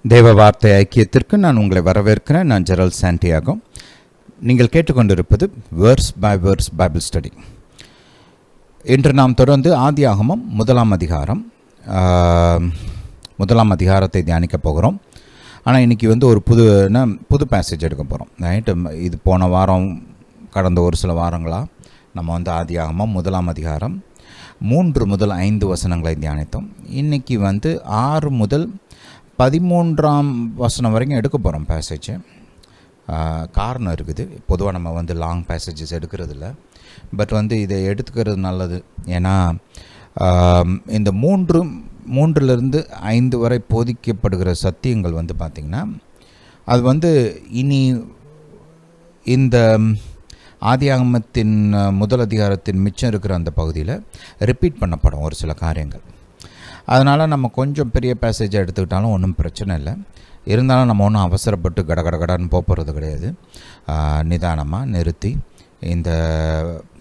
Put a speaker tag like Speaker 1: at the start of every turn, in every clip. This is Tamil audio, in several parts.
Speaker 1: தேவ வார்த்தை ஐக்கியத்திற்கு நான் உங்களை வரவேற்கிறேன். நான் ஜெரல் சாண்டியாகோ. நீங்கள் கேட்டுக்கொண்டிருப்பது verse by verse Bible study. இன்று நாம் தொடர்ந்து ஆதியாகமம் முதலாம் அதிகாரத்தை தியானிக்க போகிறோம். ஆனால் இன்றைக்கி ஒரு புது பேசேஜ் எடுக்க போகிறோம். ரைட்டு, இது போன வாரம் கடந்த ஒரு சில வாரங்களாக நம்ம ஆதியாகமம் முதலாம் அதிகாரம் 3 முதல் 5 வசனங்களை தியானித்தோம். இன்றைக்கி 6 முதல் 13ஆம் வசனம் வரைக்கும் எடுக்க போகிறோம் பேசேஜ். காரணம் இருக்குது. பொதுவாக நம்ம லாங் பேசேஜஸ் எடுக்கிறது இல்லை, பட் இதை எடுத்துக்கிறது நல்லது. ஏன்னா இந்த 3லிருந்து 5 வரை போதிக்கப்படுகிற சத்தியங்கள் பார்த்திங்கன்னா அது இனி இந்த ஆதியாகமத்தின் முதல் அதிகாரத்தின் மிச்சம் இருக்கிற அந்த பகுதியில் ரிப்பீட் பண்ணப்படும் ஒரு சில காரியங்கள். அதனால் நம்ம கொஞ்சம் பெரிய பேசேஜை எடுத்துக்கிட்டாலும் ஒன்றும் பிரச்சனை இல்லை. இருந்தாலும் நம்ம ஒன்றும் அவசரப்பட்டு கடகடன்னு போகிறது கிடையாது. நிதானமாக நிறுத்தி இந்த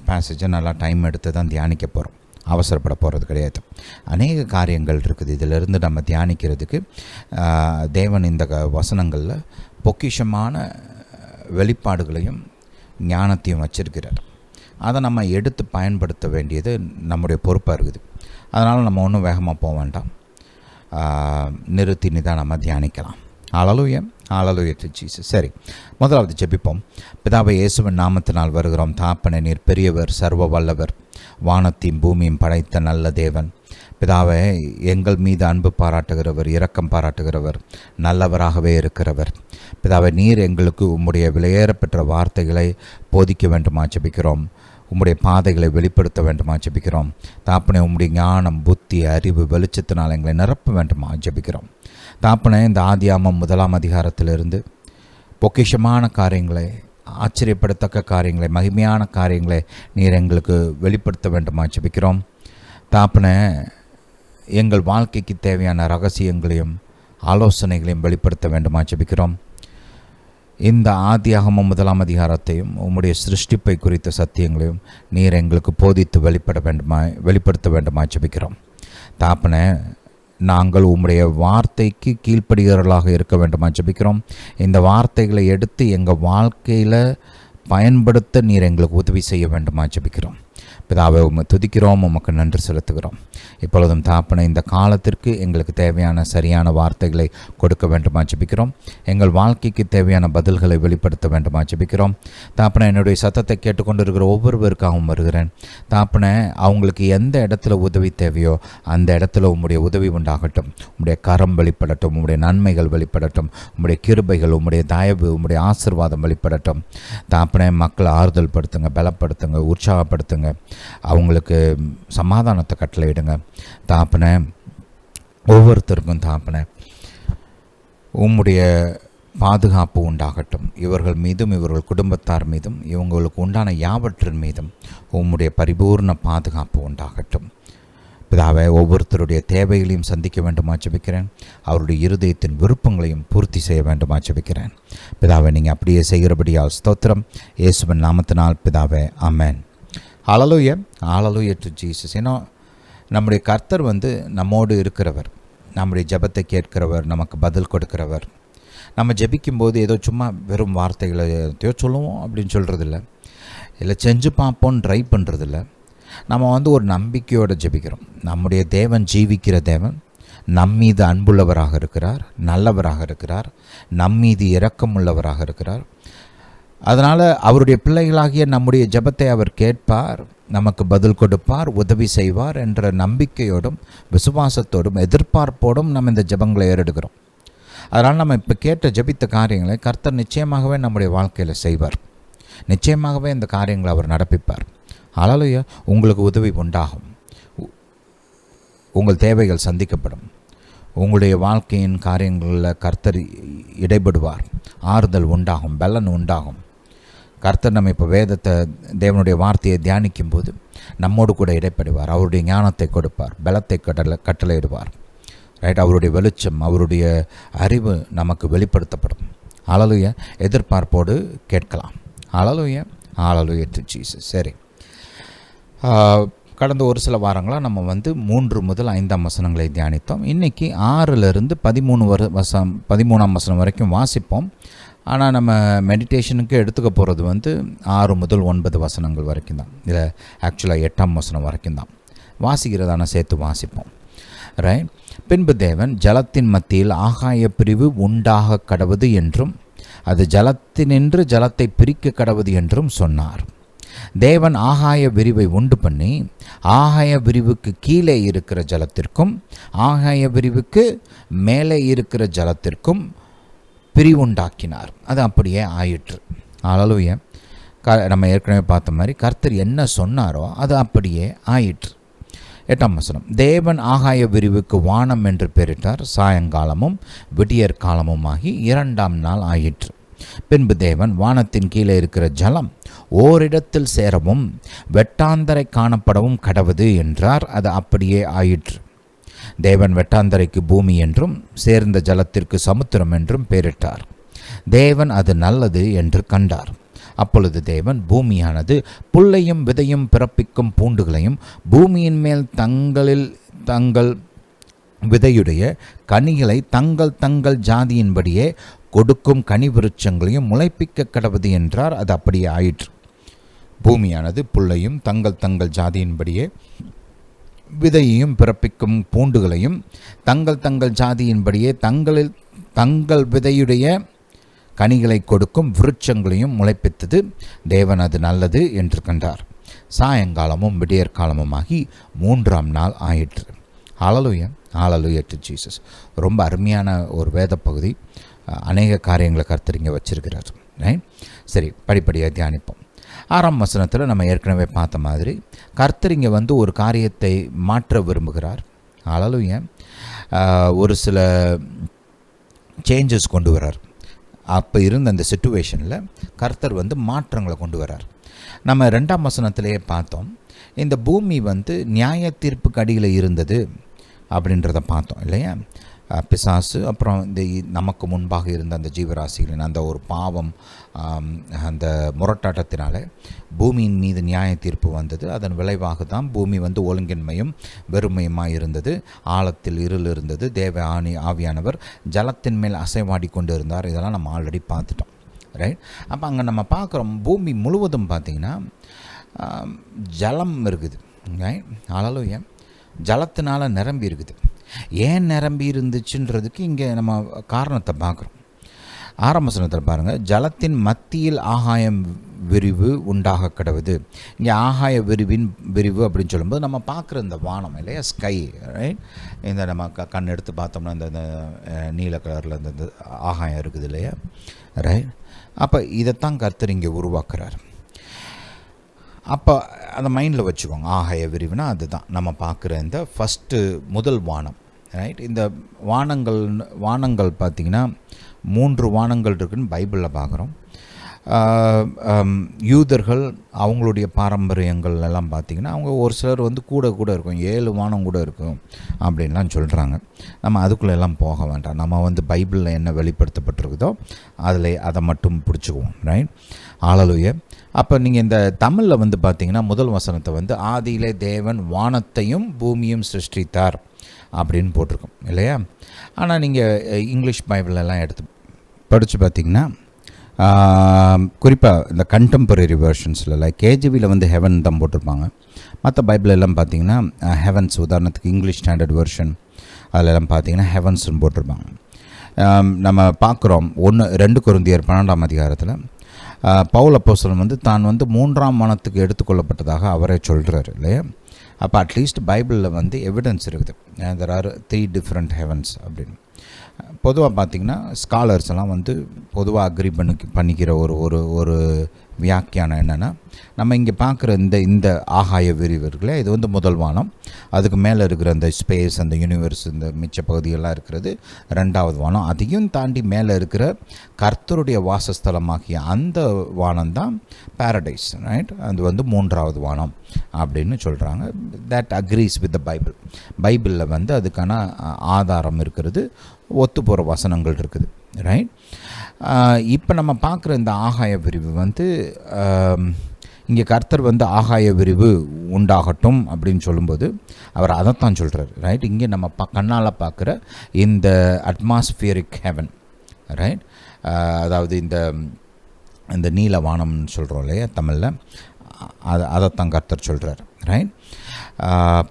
Speaker 1: பேசேஜை நல்லா டைம் எடுத்து தான் தியானிக்க போகிறோம். அவசரப்பட போகிறது கிடையாது. அநேக காரியங்கள் இருக்குது இதிலிருந்து நம்ம தியானிக்கிறதுக்கு. தேவன் இந்த வசனங்களில் பொக்கிஷமான வெளிப்பாடுகளையும் ஞானத்தையும் வச்சிருக்கிறார். அதை நம்ம எடுத்து பயன்படுத்த வேண்டியது நம்முடைய பொறுப்பாக இருக்குது. அதனால் நம்ம ஒன்றும் வேகமாக போக வேண்டாம், நிறுத்தி நிதானமாக தியானிக்கலாம். ஹல்லேலூயா டு ஜீசஸ். சரி, முதலாவது ஜெபிப்போம். பிதாவை இயேசுவின் நாமத்தினால் வருகிறோம். தாப்பனே, நீர் பெரியவர், சர்வ வல்லவர், வானத்தையும் பூமியும் படைத்த நல்ல தேவன். பிதாவை, எங்கள் மீது அன்பு பாராட்டுகிறவர், இரக்கம் பாராட்டுகிறவர், நல்லவராகவே இருக்கிறவர். பிதாவை, நீர் எங்களுக்கு உம்முடைய விலையேறப்பெற்ற வார்த்தைகளை போதிக்க வேண்டுமா ஜெபிக்கிறோம். உம்முடைய பாதைகளை வெளிப்படுத்த வேண்டுமா ஜெபிக்கிறோம். தாப்பனே, உம்முடைய ஞானம், புத்தி, அறிவு, வெளிச்சத்தினால் எங்களை நிரப்ப வேண்டுமா ஜெபிக்கிறோம். தாப்பனே, இந்த ஆதியாகமம் முதலாம் அதிகாரத்திலிருந்து பொக்கிஷமான காரியங்களை, ஆச்சரியப்படத்தக்க காரியங்களை, மகிமையான காரியங்களை நீர் எங்களுக்கு வெளிப்படுத்த வேண்டுமா ஜெபிக்கிறோம். தாப்பனே, எங்கள் வாழ்க்கைக்கு தேவையான ரகசியங்களையும் ஆலோசனைகளையும் வெளிப்படுத்த வேண்டுமா ஜெபிக்கிறோம். இந்த ஆதியாகமம் முதலாம் அதிகாரத்தையும் உம்முடைய சிருஷ்டிப்பை குறித்த சத்தியங்களையும் நீர் எங்களுக்கு போதித்து வெளிப்படுத்த வேண்டுமா ஜெபிக்கிறோம். தாப்பனே, நாங்கள் உம்முடைய வார்த்தைக்கு கீழ்ப்படுகிறவர்களாக இருக்க வேண்டுமா ஜெபிக்கிறோம். இந்த வார்த்தைகளை எடுத்து எங்கள் வாழ்க்கையில் பயன்படுத்த நீர் எங்களுக்கு உதவி செய்ய வேண்டுமா ஜெபிக்கிறோம். பிதாவை, துதிக்கிறோம், உமக்கு நன்றி செலுத்துகிறோம். இப்பொழுதும் தாப்பனை, இந்த காலத்திற்கு எங்களுக்கு தேவையான சரியான வார்த்தைகளை கொடுக்க வேண்டுமா ஜெபிக்கிறோம். எங்கள் வாழ்க்கைக்கு தேவையான பதில்களை வெளிப்படுத்த வேண்டுமா ஜெபிக்கிறோம். தாப்பனை, என்னுடைய சத்தத்தை கேட்டுக்கொண்டிருக்கிற ஒவ்வொருவருக்காகவும் வருகிறேன். தாப்பனை, அவங்களுக்கு எந்த இடத்துல உதவி தேவையோ அந்த இடத்துல உம்முடைய உதவி உண்டாகட்டும். உம்முடைய கரம் வெளிப்படட்டும், உம்முடைய நன்மைகள் வெளிப்படட்டும், உம்முடைய கிருபைகள், உம்முடைய தயவு, உம்முடைய ஆசீர்வாதம் வெளிப்படட்டும். தாப்பனை, மக்களை ஆறுதல் படுத்துங்க, பலப்படுத்துங்க, உற்சாகப்படுத்துங்க, அவங்களுக்கு சமாதானத்தை கட்டளையிடுங்க. தாப்பனை, ஒவ்வொருத்தருக்கும் தாப்பனை உம்முடைய பாதுகாப்பு உண்டாகட்டும். இவர்கள் மீதும் இவர்கள் குடும்பத்தார் மீதும் இவங்களுக்கு உண்டான யாவற்றின் மீதும் உம்முடைய பரிபூர்ண பாதுகாப்பு உண்டாகட்டும். பிதாவை, ஒவ்வொருத்தருடைய தேவைகளையும் சந்திக்க வேண்டுமா ஜெபிக்கிறேன். அவருடைய இருதயத்தின் விருப்பங்களையும் பூர்த்தி செய்ய வேண்டுமா ஜெபிக்கிறேன். பிதாவை, நீங்கள் அப்படியே செய்கிறபடியால் ஸ்தோத்திரம். இயேசுவின் நாமத்தினால் பிதாவே, ஆமென். ஹல்லேலூயா டு ஜீசஸ். ஏன்னா நம்முடைய கர்த்தர் நம்மோடு இருக்கிறவர், நம்முடைய ஜெபத்தை கேட்கிறவர், நமக்கு பதில் கொடுக்கிறவர். நம்ம ஜெபிக்கும்போது ஏதோ சும்மா வெறும் வார்த்தைகளை சொல்லுவோம் அப்படின்னு சொல்கிறதில்ல, இல்லை செஞ்சு பார்ப்போன்னு ட்ரை பண்ணுறதில்ல. நம்ம ஒரு நம்பிக்கையோடு ஜெபிக்கிறோம். நம்முடைய தேவன் ஜீவிக்கிற தேவன், நம்மீது அன்புள்ளவராக இருக்கிறார், நல்லவராக இருக்கிறார், நம்மீது இரக்கமுள்ளவராக இருக்கிறார். அதனால் அவருடைய பிள்ளைகளாகிய நம்முடைய ஜெபத்தை அவர் கேட்பார், நமக்கு பதில் கொடுப்பார், உதவி செய்வார் என்ற நம்பிக்கையோடும் விசுவாசத்தோடும் எதிர்பார்ப்போடும் நம்ம இந்த ஜெபங்களை ஏறெடுக்கிறோம். அதனால் நம்ம இப்போ கேட்ட ஜெபித்த காரியங்களை கர்த்தர் நிச்சயமாகவே நம்முடைய வாழ்க்கையில் செய்வார். நிச்சயமாகவே இந்த காரியங்களை அவர் நடப்பிப்பார். ஹல்லேலூயா. உங்களுக்கு உதவி உண்டாகும், உங்கள் தேவைகள் சந்திக்கப்படும், உங்களுடைய வாழ்க்கையின் காரியங்களில் கர்த்தர் இடைபடுவார், ஆறுதல் உண்டாகும், பலன் உண்டாகும். கர்த்தர் நம்ம இப்போ வேதத்தை, தேவனுடைய வார்த்தையை தியானிக்கும் போது நம்மோடு கூட இடைப்படுவார். அவருடைய ஞானத்தை கொடுப்பார், பலத்தை கட்டளையிடுவார். ரைட், அவருடைய வெளிச்சம், அவருடைய அறிவு நமக்கு வெளிப்படுத்தப்படும். ஹல்லேலூயா. எதிர்பார்ப்போடு கேட்கலாம். ஹல்லேலூயா டு ஜீசஸ். சரி, கடந்த ஒரு சில வாரங்களாக நம்ம வந்து 3 முதல் 5ஆம் வசனங்களை தியானித்தோம். இன்றைக்கி 6லிருந்து 13ஆம் வசனம் வரைக்கும் வாசிப்போம். ஆனால் நம்ம மெடிடேஷனுக்கு எடுத்துக்க போகிறது வந்து 6 முதல் 9 வசனங்கள் வரைக்கும் தான். இதில் ஆக்சுவலாக 8ஆம் வசனம் வரைக்கும் தான் வாசிக்கிறதான சேர்த்து வாசிப்போம். ரைட். பின்பு தேவன் ஜலத்தின் மத்தியில் ஆகாய பிரிவு உண்டாக கடவுது என்றும் அது ஜலத்தினின்று ஜலத்தை பிரிக்க கடவுது என்றும் சொன்னார். தேவன் ஆகாய விரிவை உண்டு பண்ணி ஆகாய விரிவுக்கு கீழே இருக்கிற ஜலத்திற்கும் ஆகாய விரிவுக்கு மேலே இருக்கிற ஜலத்திற்கும் பிரிவுண்டாக்கினார். அது அப்படியே ஆயிற்று. ஹல்லேலூயா. நம்ம ஏற்கனவே பார்த்த மாதிரி கர்த்தர் என்ன சொன்னாரோ அது அப்படியே ஆயிற்று. 8ஆம் வசனம். தேவன் ஆகாய விரிவுக்கு வானம் என்று பெயரிட்டார். சாயங்காலமும் விடியற் காலமுமாகி 2ஆம் நாள் ஆயிற்று. பின்பு தேவன் வானத்தின் கீழே இருக்கிற ஜலம் ஓரிடத்தில் சேரவும் வெட்டாந்தரை காணப்படவும் கடவுது என்றார். அது அப்படியே ஆயிற்று. தேவன் வெட்டாந்தரைக்கு பூமி என்றும் சேர்ந்த ஜலத்திற்கு சமுத்திரம் என்றும் பெயரிட்டார். தேவன் அது நல்லது என்று கண்டார். அப்பொழுது தேவன் பூமியானது புல்லையும் விதையும் பிறப்பிக்கும் பூண்டுகளையும் பூமியின் மேல் தங்கள் விதையுடைய கனிகளை தங்கள் ஜாதியின்படியே கொடுக்கும் கனி விருட்சங்களையும் முளைப்பிக்க கடவுது என்றார். அது அப்படியே ஆயிற்று. பூமியானது புல்லையும் தங்கள் ஜாதியின்படியே விதையையும் பிறப்பிக்கும் பூண்டுகளையும் தங்கள் ஜாதியின்படியே தங்கள் விதையுடைய கனிகளை கொடுக்கும் விருட்சங்களையும் முளைப்பித்தது. தேவன் அது நல்லது என்று கண்டார். சாயங்காலமும் விடியற்காலமுமாகி 3ஆம் நாள் ஆயிற்று. ஹல்லேலூயா. Hallelujah to Jesus. ரொம்ப அருமையான ஒரு வேத பகுதி. அநேக காரியங்களை கர்த்தர் இங்கே வச்சிருக்கிறார். ரைட். சரி, படிப்படியாக தியானிப்போம். 6ஆம் வசனத்தில் நம்ம ஏற்கனவே பார்த்த மாதிரி கர்த்தர் இங்கே வந்து ஒரு காரியத்தை மாற்ற விரும்புகிறார். ஹல்லேலூயா. ஒரு சில சேஞ்சஸ் கொண்டு வரார். அப்போ இருந்த அந்த சிச்சுவேஷனில் கர்த்தர் வந்து மாற்றங்களை கொண்டு வரார். நம்ம 2ஆம் வசனத்திலேயே பார்த்தோம். இந்த பூமி வந்து நியாய தீர்ப்புக்கு அடியில் இருந்தது அப்படின்றத பார்த்தோம் இல்லையா. பிசாசு அப்புறம் இந்த நமக்கு முன்பாக இருந்த அந்த ஜீவராசிகளின் அந்த ஒரு பாவம், அந்த முரட்டாட்டத்தினால பூமியின் மீது நியாய தீர்ப்பு வந்தது. அதன் விளைவாக தான் பூமி வந்து ஒழுங்கின்மையும் வெறுமையுமாக இருந்தது. ஆழத்தில் இருள் இருந்தது. தேவ ஆவியானவர் ஜலத்தின் மேல் அசைவாடி கொண்டு இருந்தார். இதெல்லாம் நம்ம ஆல்ரெடி பார்த்துட்டோம். ரைட். அப்போ அங்கே நம்ம பார்க்குறோம் பூமி முழுவதும் பார்த்திங்கன்னா ஜலம் இருக்குது. ரைட். ஹல்லேலூயா. ஜலத்தினால் நிரம்பி இருக்குது. ஏன் நிரம்பி இருந்துச்சுன்றதுக்கு இங்கே நம்ம காரணத்தை பார்க்குறோம். 6ஆம் வசனத்தில் பாருங்கள். ஜலத்தின் மத்தியில் ஆகாயம் விரிவு உண்டாக கடவுது. இங்கே ஆகாய விரிவு அப்படின்னு சொல்லும்போது நம்ம பார்க்குற இந்த வானம் இல்லையா, ஸ்கை. ரைட். இந்த நம்ம கண் எடுத்து பார்த்தோம்னா இந்த நீல கலரில் இந்த ஆகாயம் இருக்குது இல்லையா. ரைட். அப்போ இதைத்தான் கர்த்தர் இங்கே உருவாக்குறார். அப்போ அந்த மைண்டில் வச்சுக்கோங்க. ஆகாய விரிவுனா அதுதான் நம்ம பார்க்குற இந்த முதல் வானம். ரைட். இந்த வானங்கள் பார்த்திங்கன்னா 3 வானங்கள் இருக்குதுன்னு பைபிளில் பார்க்குறோம். யூதர்கள் அவங்களுடைய பாரம்பரியங்கள் எல்லாம் பார்த்திங்கன்னா அவங்க ஒரு சிலர் வந்து கூட இருக்கும், 7 வானம் கூட இருக்கும் அப்படின்லாம் சொல்கிறாங்க. நம்ம அதுக்குள்ளே எல்லாம் போக வேண்டாம். நம்ம வந்து பைபிளில் என்ன வெளிப்படுத்தப்பட்டிருக்குதோ அதை மட்டும் பிடிச்சிக்குவோம். ரைட். ஹல்லேலூயா. அப்போ நீங்கள் இந்த தமிழில் வந்து பார்த்திங்கன்னா முதல் வசனத்தை வந்து ஆதியிலே தேவன் வானத்தையும் பூமியும் சிருஷ்டித்தார் அப்படின்னு போட்டிருக்கோம் இல்லையா. ஆனால் நீங்கள் இங்கிலீஷ் பைபிளெல்லாம் எடுத்து படித்து பார்த்திங்கன்னா குறிப்பாக இந்த கண்டெம்பரரி வெர்ஷன்ஸில் லைக் கேஜிவியில் வந்து ஹெவன் தான் போட்டிருப்பாங்க. மற்ற பைபிள் எல்லாம் பார்த்திங்கன்னா ஹெவன்ஸ், உதாரணத்துக்கு இங்கிலீஷ் ஸ்டாண்டர்ட் வெர்ஷன் அதிலெல்லாம் பார்த்திங்கன்னா ஹெவன்ஸ்ன்னு போட்டிருப்பாங்க. நம்ம பார்க்குறோம் 2 கொரிந்தியர் 12ஆம் அதிகாரத்தில் பவுல் அப்போஸ்தலன் வந்து தான் வந்து 3ஆம் வானத்துக்கு எடுத்துக்கொள்ளப்பட்டதாக அவரே சொல்கிறார் இல்லையா. அப்போ அட்லீஸ்ட் பைபிளில் வந்து எவிடன்ஸ் இருக்குது. there are 3 different heavens அப்படின்னு. பொதுவாக பார்த்திங்கன்னா ஸ்காலர்ஸ் எல்லாம் வந்து பொதுவாக அக்ரி பண்ணிக்கிற ஒரு வியாக்கியானம் என்னென்னா, நம்ம இங்கே பார்க்குற இந்த ஆகாய விரிவுகளே இது வந்து முதல் வானம். அதுக்கு மேலே இருக்கிற அந்த ஸ்பேஸ், அந்த யூனிவர்ஸ், இந்த மிச்ச பகுதியெல்லாம் இருக்கிறது 2ஆவது வானம். அதையும் தாண்டி மேலே இருக்கிற கர்த்தருடைய வாசஸ்தலமாகிய அந்த வானம் தான் பாரடைஸ். ரைட். அது வந்து 3ஆவது வானம் அப்படின்னு சொல்கிறாங்க. தட் அக்ரீஸ் வித் த பைபிளில் வந்து அதுக்கான ஆதாரம் இருக்கிறது, ஒத்து போகிற வசனங்கள் இருக்குது. ரைட். இப்போ நம்ம பார்க்குற இந்த ஆகாய விரிவு வந்து இங்கே கர்த்தர் வந்து ஆகாய விரிவு உண்டாகட்டும் அப்படின்னு சொல்லும்போது அவர் அதைத்தான் சொல்கிறார். ரைட், இங்கே நம்ம கண்ணால் பார்க்குற இந்த அட்மாஸ்பியரிக் ஹெவன், ரைட், அதாவது இந்த நீல வானம்னு சொல்கிறோம் இல்லையா தமிழில், அதைத்தான் கர்த்தர் சொல்கிறார். ரைட்,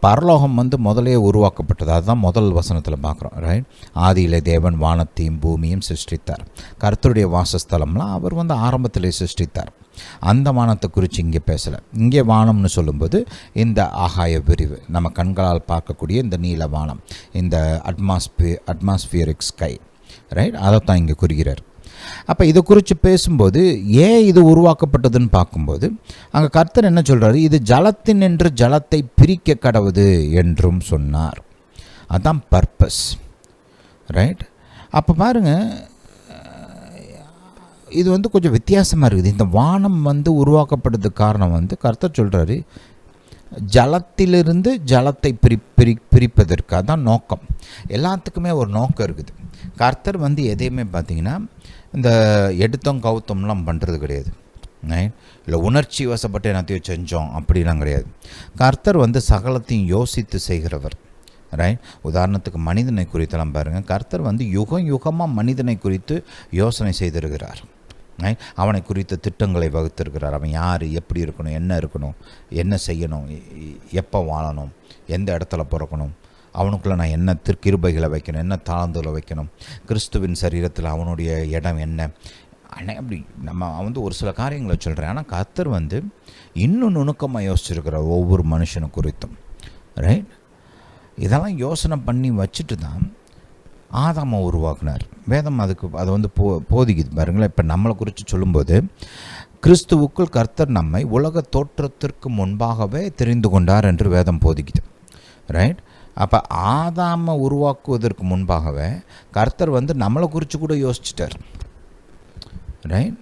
Speaker 1: பரலோகம் வந்து முதலே உருவாக்கப்பட்டது, அதுதான் முதல் வசனத்தில் பார்க்குறோம். ரைட், ஆதியிலே தேவன் வானத்தையும் பூமியும் சிருஷ்டித்தார். கர்த்தருடைய வாசஸ்தலம்லாம் அவர் வந்து ஆரம்பத்திலே சிருஷ்டித்தார். அந்த வானத்தை குறித்து இங்கே பேசலை. இங்கே வானம்னு சொல்லும்போது இந்த ஆகாய விரிவு, நம்ம கண்களால் பார்க்கக்கூடிய இந்த நீல வானம், இந்த அட்மாஸ்பியரிக் ஸ்கை, ரைட், அதைத்தான் இங்கே குறிக்கிறார். அப்போ இதை குறித்து பேசும்போது ஏன் இது உருவாக்கப்பட்டதுன்னு பார்க்கும்போது அங்கே கர்த்தர் என்ன சொல்கிறாரு, இது ஜலத்தின் என்று ஜலத்தை பிரிக்க கடவுது என்றும் சொன்னார். அதுதான் பர்பஸ். ரைட், அப்போ பாருங்கள், இது வந்து கொஞ்சம் வித்தியாசமாக இருக்குது. இந்த வானம் வந்து உருவாக்கப்படுறதுக்கு காரணம் வந்து கர்த்தர் சொல்கிறாரு, ஜலத்திலிருந்து ஜலத்தை பிரிப்பதற்கு. அதுதான் நோக்கம். எல்லாத்துக்குமே ஒரு நோக்கம் இருக்குது. கர்த்தர் வந்து எதையுமே பார்த்திங்கன்னா இந்த எடுத்தோம் கவுத்தம்லாம் பண்ணுறது கிடையாது. இல்லை உணர்ச்சி வசப்பட்டு என்னத்தையும் செஞ்சோம் அப்படிலாம் கிடையாது. கர்த்தர் வந்து சகலத்தையும் யோசித்து செய்கிறவர். ரைட், உதாரணத்துக்கு மனிதனை குறித்தெல்லாம் பாருங்கள், கர்த்தர் வந்து யுகமாக மனிதனை குறித்து யோசனை செய்திருக்கிறார். அவனை குறித்த திட்டங்களை வகுத்திருக்கிறார். அவன் யார், எப்படி இருக்கணும், என்ன இருக்கணும், என்ன செய்யணும், எப்போ வாழணும், எந்த இடத்துல பிறக்கணும், அவனுக்குள்ளே நான் என்ன கிருபைகளை வைக்கணும், என்ன தாழ்ந்துகளை வைக்கணும், கிறிஸ்துவின் சரீரத்தில் அவனுடைய இடம் என்ன, அப்படி நம்ம வந்து ஒரு சில காரியங்களை சொல்கிறேன். ஆனால் கர்த்தர் வந்து இன்னும் நுணுக்கமாக யோசிச்சிருக்கிறார் ஒவ்வொரு மனுஷனை குறித்தும். ரைட், இதெல்லாம் யோசனை பண்ணி வச்சுட்டு தான் ஆதாமை உருவாக்குனார். வேதம் அதை வந்து போதிக்குது பாருங்களேன். இப்போ நம்மளை குறித்து சொல்லும்போது கிறிஸ்துவுக்குள் கர்த்தர் நம்மை உலக தோற்றத்திற்கு முன்பாகவே தெரிந்து கொண்டார் என்று வேதம் போதிக்குது. ரைட், அப்போ ஆதாமை உருவாக்குவதற்கு முன்பாகவே கர்த்தர் வந்து நம்மளை குறித்து கூட யோசிச்சிட்டார். ரைட்,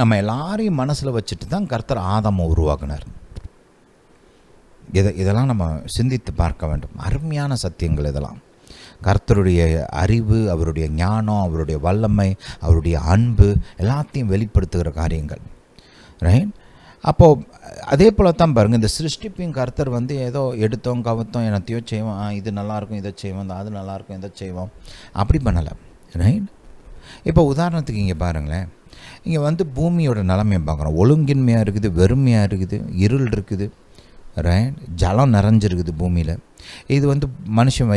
Speaker 1: நம்ம எல்லாரையும் மனசில் வச்சுட்டு தான் கர்த்தர் ஆதாமை உருவாக்குனார். இதெல்லாம் நம்ம சிந்தித்து பார்க்க வேண்டும். அருமையான சத்தியங்கள் இதெல்லாம். கர்த்தருடைய அறிவு, அவருடைய ஞானம், அவருடைய வல்லமை, அவருடைய அன்பு எல்லாத்தையும் வெளிப்படுத்துகிற காரியங்கள். ரைட், அப்போது அதே போல் தான் பாருங்கள், இந்த சிருஷ்டிப்பையும் கர்த்தர் வந்து ஏதோ எடுத்தோம் கவுத்தோம் என்னத்தையோ செய்வோம், இது நல்லாயிருக்கும் இதை செய்வோம், அது நல்லாயிருக்கும் இதை செய்வோம், அப்படி பண்ணலை. ரைட், இப்போ உதாரணத்துக்கு இங்கே பாருங்களேன், இங்கே வந்து பூமியோட நிலைமையை பார்க்குறோம். ஒழுங்கின்மையாக இருக்குது, வெறுமையாக இருக்குது, இருள் இருக்குது. ரைட், ஜலம் நிறைஞ்சிருக்குது பூமியில். இது வந்து மனுஷன்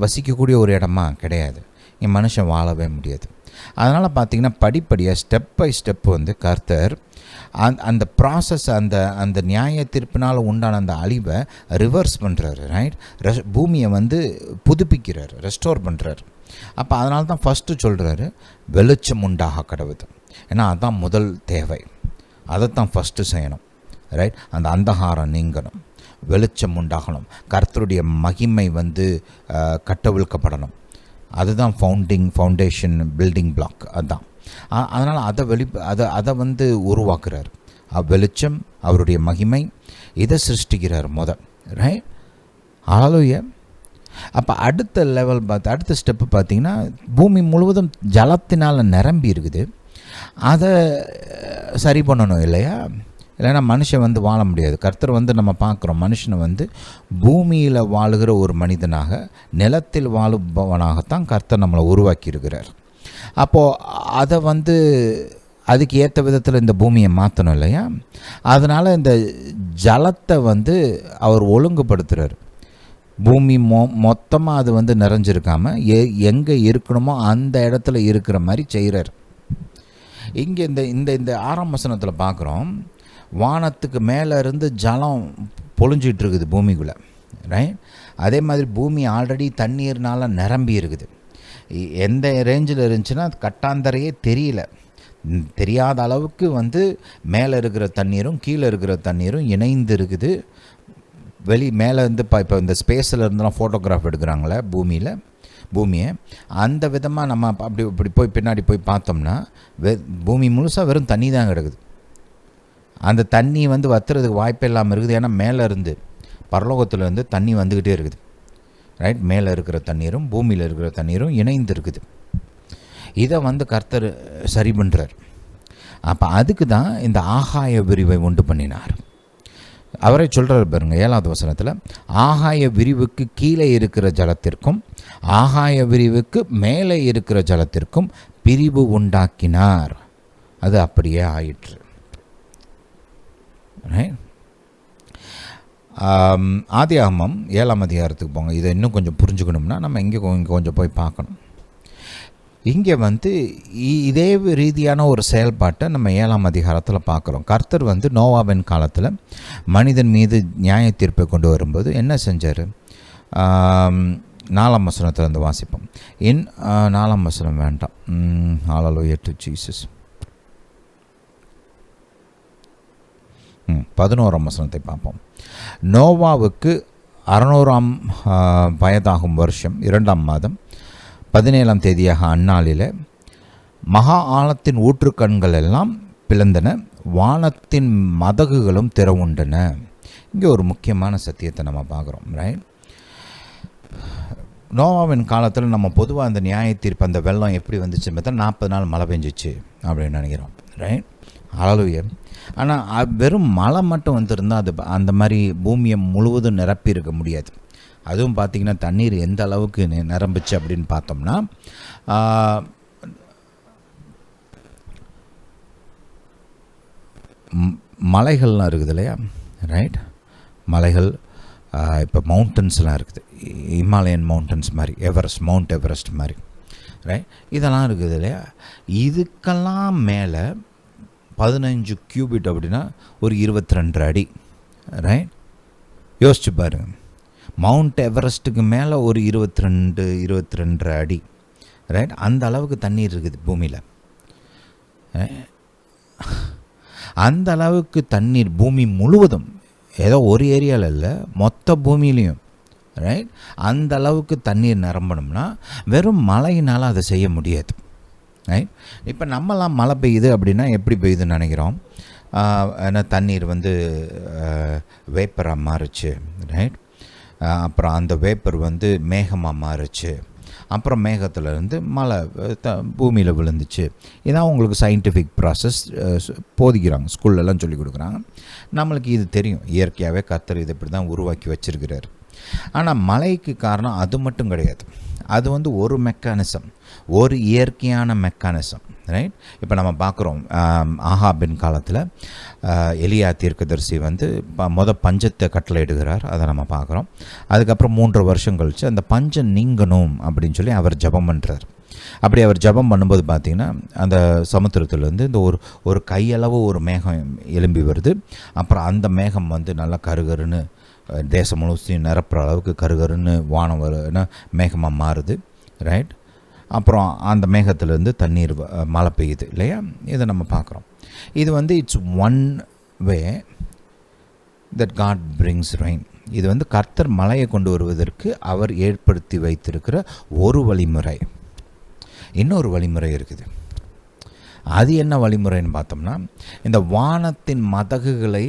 Speaker 1: வசிக்கக்கூடிய ஒரு இடமா கிடையாது. இங்கே மனுஷன் வாழவே முடியாது. அதனால் பார்த்திங்கன்னா படிப்படியாக ஸ்டெப் பை ஸ்டெப் வந்து கர்த்தர் அந்த ப்ராசஸ், அந்த நியாய தீர்ப்பினால் உண்டான அந்த அழிவை ரிவர்ஸ் பண்ணுறாரு. ரைட், பூமியை வந்து புதுப்பிக்கிறார், ரெஸ்டோர் பண்ணுறாரு. அப்போ அதனால தான் ஃபஸ்ட்டு சொல்கிறாரு வெளிச்சம் உண்டாக கடவுது. ஏன்னா அதுதான் முதல் தேவை, அதைத்தான் ஃபஸ்ட்டு செய்யணும். ரைட், அந்த அந்தகாரம் நீங்கணும், வெளிச்சம் உண்டாகணும், கர்த்தருடைய மகிமை வந்து கட்டவிழ்க்கப்படணும். அதுதான் ஃபவுண்டேஷன் பில்டிங் பிளாக். அதுதான். அதனால் அதை வந்து உருவாக்குறார். வெளிச்சம், அவருடைய மகிமை, இதை சிருஷ்டிக்கிறார் ரைட், ஹல்லேலூயா. அப்போ அடுத்த லெவல் அடுத்த ஸ்டெப்பு பார்த்திங்கன்னா பூமி முழுவதும் ஜலத்தினால் நிரம்பி இருக்குது. அதை சரி பண்ணணும் இல்லையா? இல்லைன்னா மனுஷன் வந்து வாழ முடியாது. கர்த்தர் வந்து நம்ம பார்க்குறோம், மனுஷனை வந்து பூமியில் வாழுகிற ஒரு மனிதனாக, நிலத்தில் வாழுபவனாகத்தான் கர்த்தர் நம்மளை உருவாக்கி இருக்கிறார். அப்போது அதை வந்து அதுக்கு ஏற்ற விதத்தில் இந்த பூமியை மாற்றணும் இல்லையா? அதனால் இந்த ஜலத்தை வந்து அவர் ஒழுங்குபடுத்துகிறார். பூமி மொத்தமாக அது வந்து நிறைஞ்சிருக்காமல் எங்கே இருக்கணுமோ அந்த இடத்துல இருக்கிற மாதிரி செய்கிறார். இங்கே இந்த 6ஆம் வசனத்தில் பார்க்குறோம், வானத்துக்கு மேலே இருந்து ஜலம் பொழிஞ்சிட்டு இருக்குது பூமிக்குள்ளே. ரைட், அதே மாதிரி பூமி ஆல்ரெடி தண்ணீர்னால் நிரம்பி இருக்குது. எந்த ரேஞ்சில் இருந்துச்சுன்னா கட்டாந்தரையே தெரியாத அளவுக்கு வந்து மேலே இருக்கிற தண்ணீரும் கீழே இருக்கிற தண்ணீரும் இணைந்து இருக்குது. மேலே இருந்து இப்போ இந்த ஸ்பேஸில் இருந்தெல்லாம் ஃபோட்டோகிராஃப் எடுக்கிறாங்களே பூமியை, அந்த விதமாக நம்ம இப்படி போய் பின்னாடி போய் பார்த்தோம்னா பூமி முழுசாக வெறும் தண்ணி தான் கிடக்குது. அந்த தண்ணி வந்து வத்துறதுக்கு வாய்ப்பே இல்லாமல் இருக்குது. ஏன்னா மேலே இருந்து பரலோகத்துலேருந்து தண்ணி வந்துக்கிட்டே இருக்குது. ரைட், மேலே இருக்கிற தண்ணீரும் பூமியில் இருக்கிற தண்ணீரும் இணைந்து இருக்குது. இதை வந்து கர்த்தர் சரி பண்ணுறார். அப்போ அதுக்கு தான் இந்த ஆகாய விரிவை உண்டு பண்ணினார். அவரை சொல்கிறார் பாருங்க 7வது வசனத்தில், ஆகாய விரிவுக்கு கீழே இருக்கிற ஜலத்திற்கும் ஆகாய விரிவுக்கு மேலே இருக்கிற ஜலத்திற்கும் பிரிவு உண்டாக்கினார். அது அப்படியே ஆயிற்று. ஆதியாகமம் 7ஆம் அதிகாரத்துக்கு போங்க. இதை இன்னும் கொஞ்சம் புரிஞ்சுக்கணும்னா நம்ம இங்கே கொஞ்சம் போய் பார்க்கணும். இங்கே இதே ரீதியான ஒரு செயல்பாட்டை நம்ம 7ஆம் அதிகாரத்தில் பார்க்குறோம். கர்த்தர் நோவாவின் காலத்தில் மனிதன் மீது நியாய தீர்ப்பை கொண்டு வரும்போது என்ன செஞ்சார்? 4ஆம் வசனத்தில் வாசிப்போம். 4ஆம் வசனம் வேண்டாம், ஹல்லேலூயா டு ஜீசஸ். 11ஆம் வசனத்தை பார்ப்போம். நோவாவுக்கு 600ஆம் வயதாகும் வருஷம் 2ஆம் மாதம் 17ஆம் தேதியாக அந்நாளில் மகா ஆழத்தின் ஊற்றுக்கண்கள் எல்லாம் பிளந்தன, வானத்தின் மதகுகளும் திறவுண்டன. இங்கே ஒரு முக்கியமான சத்தியத்தை நம்ம பார்க்குறோம். ரைட், நோவாவின் காலத்தில் நம்ம பொதுவாக அந்த நியாய தீர்ப்பு, அந்த வெள்ளம் எப்படி வந்துச்சு பார்த்தா 40 நாள் மழை பெஞ்சிச்சு அப்படின்னு நினைக்கிறோம். ரைட், ஹல்லேலூயா. ஆனால் வெறும் மழை மட்டும் வந்திருந்தால் அது அந்த மாதிரி பூமியை முழுவதும் நிரப்பி இருக்க முடியாது. அதுவும் பார்த்திங்கன்னா தண்ணீர் எந்த அளவுக்கு நிரம்பிச்சு அப்படின்னு பார்த்தோம்னா, மலைகள்லாம் இருக்குது இல்லையா? ரைட், மலைகள் இப்போ மவுண்டன்ஸ்லாம் இருக்குது, இமாலயன் மவுண்டன்ஸ் மாதிரி, மவுண்ட் எவரெஸ்ட் மாதிரி. ரைட், இதெல்லாம் இருக்குது இல்லையா? இதுக்கெல்லாம் மேலே 15 கியூபிட் அப்படின்னா ஒரு 22 அடி. ரைட், யோசிச்சு பாருங்கள். மவுண்ட் எவரெஸ்ட்டுக்கு மேலே ஒரு 22 அடி. ரைட், அந்த அளவுக்கு தண்ணீர் இருக்குது பூமியில். அந்த அளவுக்கு தண்ணீர் பூமி முழுவதும், ஏதோ ஒரு ஏரியாவில் இல்லை, மொத்த பூமியிலையும். ரைட், அந்த அளவுக்கு தண்ணீர் நிரம்பணும்னா வெறும் மழையினால் அதை செய்ய முடியாது. ரைட், இப்போ நம்மலாம் மழை பெய்யுது அப்படின்னா எப்படி பெய்யுதுன்னு நினைக்கிறோம். ஏன்னா தண்ணீர் வேப்பராக மாறுச்சு. ரைட், அப்புறம் அந்த வேப்பர் மேகமாக மாறுச்சு, அப்புறம் மேகத்துலேருந்து மழை பூமியில் விழுந்துச்சு. இதான் உங்களுக்கு சயின்டிஃபிக் ப்ராசஸ் போதிக்கிறாங்க, ஸ்கூல்லலாம் சொல்லி கொடுக்குறாங்க. நம்மளுக்கு இது தெரியும், இயற்கையாகவே கர்த்தர் இது இப்படி தான் உருவாக்கி வச்சுருக்கிறார். ஆனால் மழைக்கு காரணம் அது மட்டும் கிடையாது. அது ஒரு மெக்கானிசம், ஒரு இயற்கையான மெக்கானிசம். ரைட், இப்போ நம்ம பார்க்குறோம் ஆகாபின் காலத்தில் எலியா தீர்க்கதரிசி பஞ்சத்தை கட்டளையிடுகிறார். அதை நம்ம பார்க்குறோம். அதுக்கப்புறம் 3 வருஷம் கழித்து அந்த பஞ்சம் நீங்கணும் அப்படின்னு சொல்லி அவர் ஜெபம் பண்ணுறார். அப்படி அவர் ஜெபம் பண்ணும்போது பார்த்திங்கன்னா அந்த சமுத்திரத்துலேருந்து இந்த ஒரு கையளவு ஒரு மேகம் எழும்பி வருது. அப்புறம் அந்த மேகம் நல்லா கருகருன்னு தேசம் முழுவதையும் நிரப்புற அளவுக்கு கருகருன்னு வானம் மேகமாக மாறுது. ரைட், அப்புறம் அந்த மேகத்திலேருந்து தண்ணீர் மழை பெய்யுது இல்லையா? இதை நம்ம பார்க்குறோம். இது it's one way that God brings rain. இது கர்த்தர் மழையை கொண்டு வருவதற்கு அவர் ஏற்படுத்தி வைத்திருக்கிற ஒரு வழிமுறை. இன்னொரு வழிமுறை இருக்குது. அது என்ன வழிமுறைன்னு பார்த்தோம்னா, இந்த வானத்தின் மதகுகளை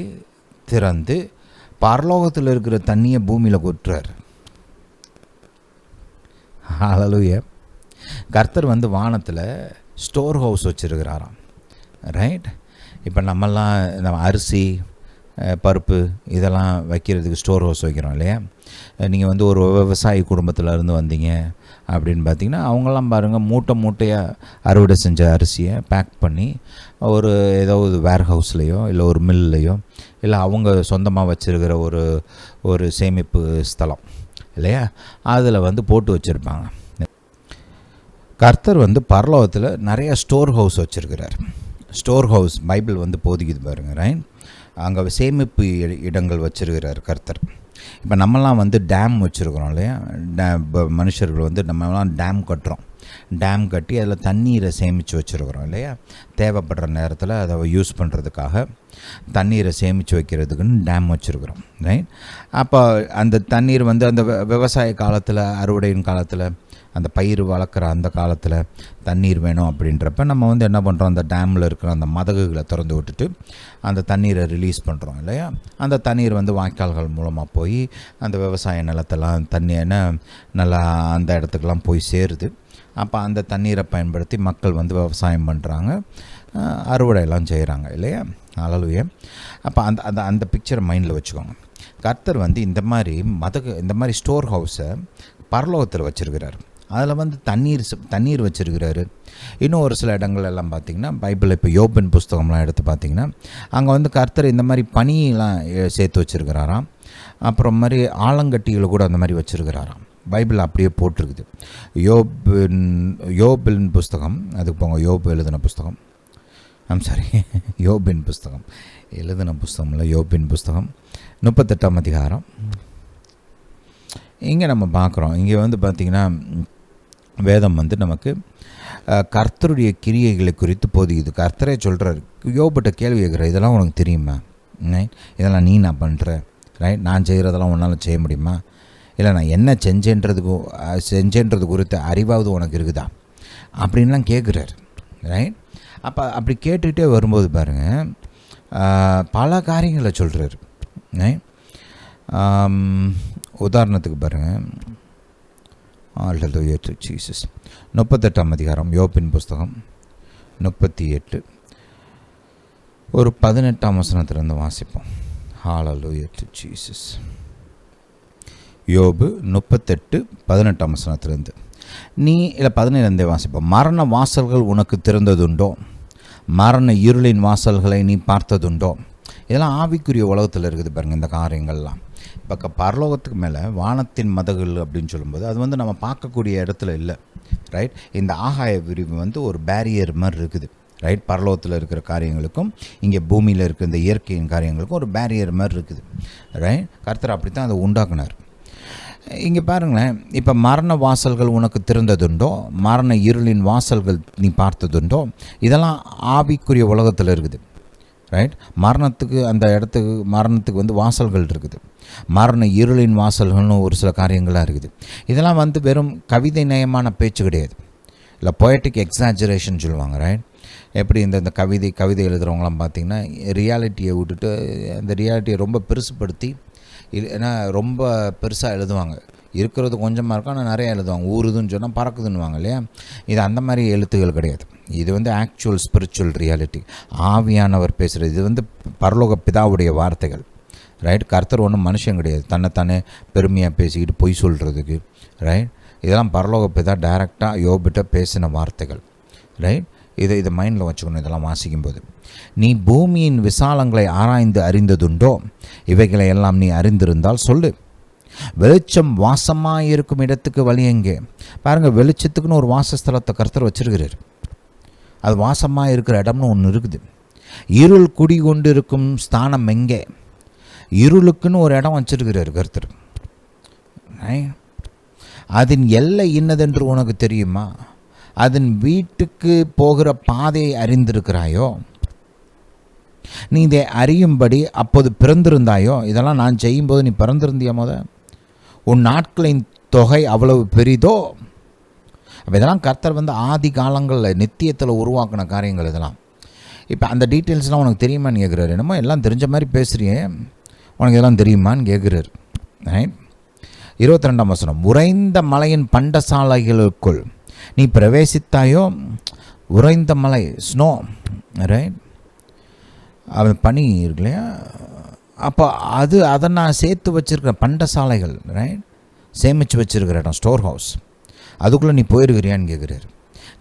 Speaker 1: திறந்து பரலோகத்தில் இருக்கிற தண்ணியை பூமியில் கொட்டுறார். ஹல்லேலூயா. கர்த்தர் வானத்தில் ஸ்டோர் ஹவுஸ் வச்சுருக்கிறாராம். ரைட், இப்போ நம்மெல்லாம் அரிசி பருப்பு இதெல்லாம் வைக்கிறதுக்கு ஸ்டோர் ஹவுஸ் வைக்கிறோம் இல்லையா? நீங்கள் ஒரு விவசாயி குடும்பத்தில் இருந்து வந்தீங்க அப்படின்னு பார்த்தீங்கன்னா, அவங்களாம் பாருங்கள் மூட்டையாக அறுவடை செஞ்ச அரிசியை பேக் பண்ணி ஏதோ வேர் ஹவுஸ்லேயோ இல்லை ஒரு மில்லையோ இல்லை அவங்க சொந்தமாக வச்சுருக்கிற ஒரு சேமிப்பு ஸ்தலம் இல்லையா, அதில் போட்டு வச்சுருப்பாங்க. கர்த்தர் பரலோகத்தில் நிறைய ஸ்டோர் ஹவுஸ் வச்சுருக்கிறார். ஸ்டோர் ஹவுஸ் பைபிள் போதிக்குது பாருங்கள். ரைட், அங்கே சேமிப்பு இடங்கள் வச்சுருக்கிறார் கர்த்தர். இப்போ நம்மலாம் டேம் வச்சுருக்குறோம் இல்லையா? மனுஷர்கள் நம்மலாம் டேம் கட்டுறோம். டேம் கட்டி அதில் தண்ணீரை சேமித்து வச்சுருக்குறோம் இல்லையா? தேவைப்படுற நேரத்தில் அதை யூஸ் பண்ணுறதுக்காக தண்ணீரை சேமித்து வைக்கிறதுக்குன்னு டேம் வச்சுருக்குறோம். ரைட், அப்போ அந்த தண்ணீர் அந்த விவசாய காலத்தில், அறுவடையின் காலத்தில், அந்த பயிர் வளர்க்குற அந்த காலத்தில் தண்ணீர் வேணும் அப்படின்றப்ப நம்ம என்ன பண்ணுறோம், அந்த டேமில் இருக்கிற அந்த மதகுகளை திறந்து விட்டுட்டு அந்த தண்ணீரை ரிலீஸ் பண்ணுறோம் இல்லையா? அந்த தண்ணீர் வாய்க்கால்கள் மூலமாக போய் அந்த விவசாய நிலத்தெல்லாம் தண்ணி நல்லா அந்த இடத்துக்கெல்லாம் போய் சேருது. அப்போ அந்த தண்ணீரை பயன்படுத்தி மக்கள் வந்து விவசாயம் பண்ணுறாங்க, அறுவடையெல்லாம் செய்கிறாங்க இல்லையா? அல்லேலூயா. அப்போ அந்த அந்த அந்த பிக்சரை மைண்டில் வச்சுக்கோங்க. கர்த்தர் வந்து இந்த மாதிரி ஸ்டோர் ஹவுஸை பரலோகத்தில் வச்சுருக்கிறார். அதில் வந்து தண்ணீர் வச்சுருக்கிறாரு. இன்னும் ஒரு சில இடங்கள்லாம் பார்த்திங்கன்னா பைபிளில் இப்போ யோபின் புஸ்தகம்லாம் எடுத்து பார்த்திங்கன்னா அங்கே வந்து கர்த்தர் இந்த மாதிரி பனியெலாம் சேர்த்து வச்சுருக்கிறாராம். அப்புறம் மாதிரி ஆலங்கட்டிகளை கூட அந்த மாதிரி வச்சுருக்கிறாராம். பைபிள் அப்படியே போட்டிருக்குது. யோபின் புஸ்தகம், அதுக்கு போங்க, யோபு எழுதின புஸ்தகம், யோபின் புஸ்தகம் எழுதின புஸ்தகம் இல்லை, யோபின் புஸ்தகம் 38ஆம் அதிகாரம். இங்கே நம்ம பார்க்குறோம், இங்கே வந்து பார்த்திங்கன்னா வேதம் வந்து நமக்கு கர்த்தருடைய கிரியைகளை குறித்து போதிக்குது. கர்த்தரே சொல்கிறார், யோபிட்ட கேள்வி கேட்குற, இதெல்லாம் உனக்கு தெரியுமா? இதெல்லாம் நீ நான் பண்ணுற, ரைட்? நான் செய்கிறதெல்லாம் உன்னால் செய்ய முடியுமா? இல்லை நான் என்ன செஞ்சேன்றது குறித்த அறிவாவது உனக்கு இருக்குதா அப்படின்லாம் கேட்குறாரு, ரைட்? அப்படி கேட்டுக்கிட்டே வரும்போது பாருங்கள், பல காரியங்களை சொல்கிறாரு. உதாரணத்துக்கு பாருங்கள், 38ஆம் அதிகாரம் யோபின் புஸ்தகம் 38 ஒரு 18ஆம் வசனத்திலிருந்து வாசிப்போம். ஹல்லேலூயா டு ஜீசஸ். யோபு 38:18ஆம் வசனத்திலிருந்து இல்லை 17 வாசிப்போம். மரண வாசல்கள் உனக்கு திறந்ததுண்டோ? மரண இருளின் வாசல்களை நீ பார்த்ததுண்டோ? இதெல்லாம் ஆவிக்குரிய உலகத்தில் இருக்குது பாருங்கள் இந்த காரியங்கள்லாம். இப்போ பரலோகத்துக்கு மேலே வானத்தின் மதகுகள் அப்படின்னு சொல்லும்போது அது வந்து நம்ம பார்க்கக்கூடிய இடத்துல இல்லை, ரைட்? இந்த ஆகாய விரிவு வந்து ஒரு பேரியர் மாதிரி இருக்குது, ரைட்? பரலோகத்தில் இருக்கிற காரியங்களுக்கும் இங்கே பூமியில் இருக்கிற இந்த இயற்கையின் காரியங்களுக்கும் ஒரு பேரியர் மாதிரி இருக்குது, ரைட்? கர்த்தர் அப்படி தான் அதை உண்டாக்குனார். இங்கே பாருங்களேன், இப்போ மரண வாசல்கள் உனக்கு திறந்ததுண்டோ? மரண இருளின் வாசல்கள் நீ பார்த்ததுண்டோ? இதெல்லாம் ஆவிக்குரிய உலகத்தில் இருக்குது, ரைட்? மரணத்துக்கு வந்து வாசல்கள் இருக்குது. மரண இருளின் வாசல்கள்னு ஒரு சில காரியங்களாக இருக்குது. இதெல்லாம் வந்து வெறும் கவிதை நயமான பேச்சு கிடையாது, இல்லை பொயட்டிக் எக்ஸாஜரேஷன் சொல்லுவாங்க, ரைட்? எப்படி இந்த கவிதை எழுதுகிறவங்களாம் பார்த்திங்கன்னா ரியாலிட்டியை விட்டுட்டு அந்த ரியாலிட்டியை ரொம்ப பெருசுப்படுத்தி, ஏன்னா ரொம்ப பெருசாக எழுதுவாங்க. இருக்கிறது கொஞ்சமாக இருக்கும், ஆனால் நிறையா எழுதுவாங்க. ஊறுதுன்னு சொன்னால் பறக்குதுன்னுவாங்க இல்லையா? இது அந்த மாதிரி எழுத்துகள் கிடையாது. இது வந்து ஆக்சுவல் ஸ்பிரிச்சுவல் ரியாலிட்டி, ஆவியானவர் பேசுகிறது. இது வந்து பரலோக பிதாவுடைய வார்த்தைகள், ரைட்? கர்த்தர் ஒன்றும் மனுஷன் கிடையாது தன்னைத்தானே பெருமையாக பேசிக்கிட்டு பொய் சொல்கிறதுக்கு, ரைட்? இதெல்லாம் பரலோக பிதா டைரெக்டாக யோபிட்ட பேசின வார்த்தைகள், ரைட்? இதை மைண்டில் வச்சுக்கணும் இதெல்லாம் வாசிக்கும்போது. நீ பூமியின் விசாலங்களை ஆராய்ந்து அறிந்ததுண்டோ? இவைகளை எல்லாம் நீ அறிந்திருந்தால் சொல்லு. வெளிச்சம் வாசமாக இருக்கும் இடத்துக்கு வழி எங்கே? பாருங்கள், வெளிச்சத்துக்குன்னு ஒரு வாசஸ்தலத்தை கர்த்தர் வச்சிருக்கிறார். அது வாசமாக இருக்கிற இடம்னு ஒன்று இருக்குது. இருள் குடி கொண்டு இருக்கும் ஸ்தானம் எங்கே? இருளுக்குன்னு ஒரு இடம் வச்சிருக்கிறார் கர்த்தர். அதன் எல்லை இன்னதென்று உனக்கு தெரியுமா? அதன் வீட்டுக்கு போகிற பாதையை அறிந்திருக்கிறாயோ? நீ இதை அறியும்படி அப்போது பிறந்திருந்தாயோ? இதெல்லாம் நான் செய்யும்போது நீ பிறந்திருந்தியா? உன் நாட்களின் தொகை அவ்வளவு பெரிதோ? அப்போ இதெல்லாம் கர்த்தர் வந்து ஆதி காலங்களில் நித்தியத்தில் உருவாக்கின காரியங்கள் இதெல்லாம். இப்போ அந்த டீட்டெயில்ஸ்லாம் உனக்கு தெரியுமான்னு கேட்குறாரு. என்னமோ எல்லாம் தெரிஞ்ச மாதிரி பேசுகிறியே, உனக்கு இதெல்லாம் தெரியுமான்னு கேட்குறாரு. 22ஆம் வசனம். உறைந்த மலையின் பண்டசாலைகளுக்குள் நீ பிரவேசித்தாயோ? உறைந்த மலை, ஸ்னோ, ரைட்? அது பனி இருக்கு இல்லையா? அப்போ அதை நான் சேர்த்து வச்சுருக்கிறேன். பண்டசாலைகள், ரைட்? சேமித்து வச்சுருக்கிற இடம், ஸ்டோர் ஹவுஸ். அதுக்குள்ளே நீ போயிருக்கிறியான்னு கேட்குறாரு.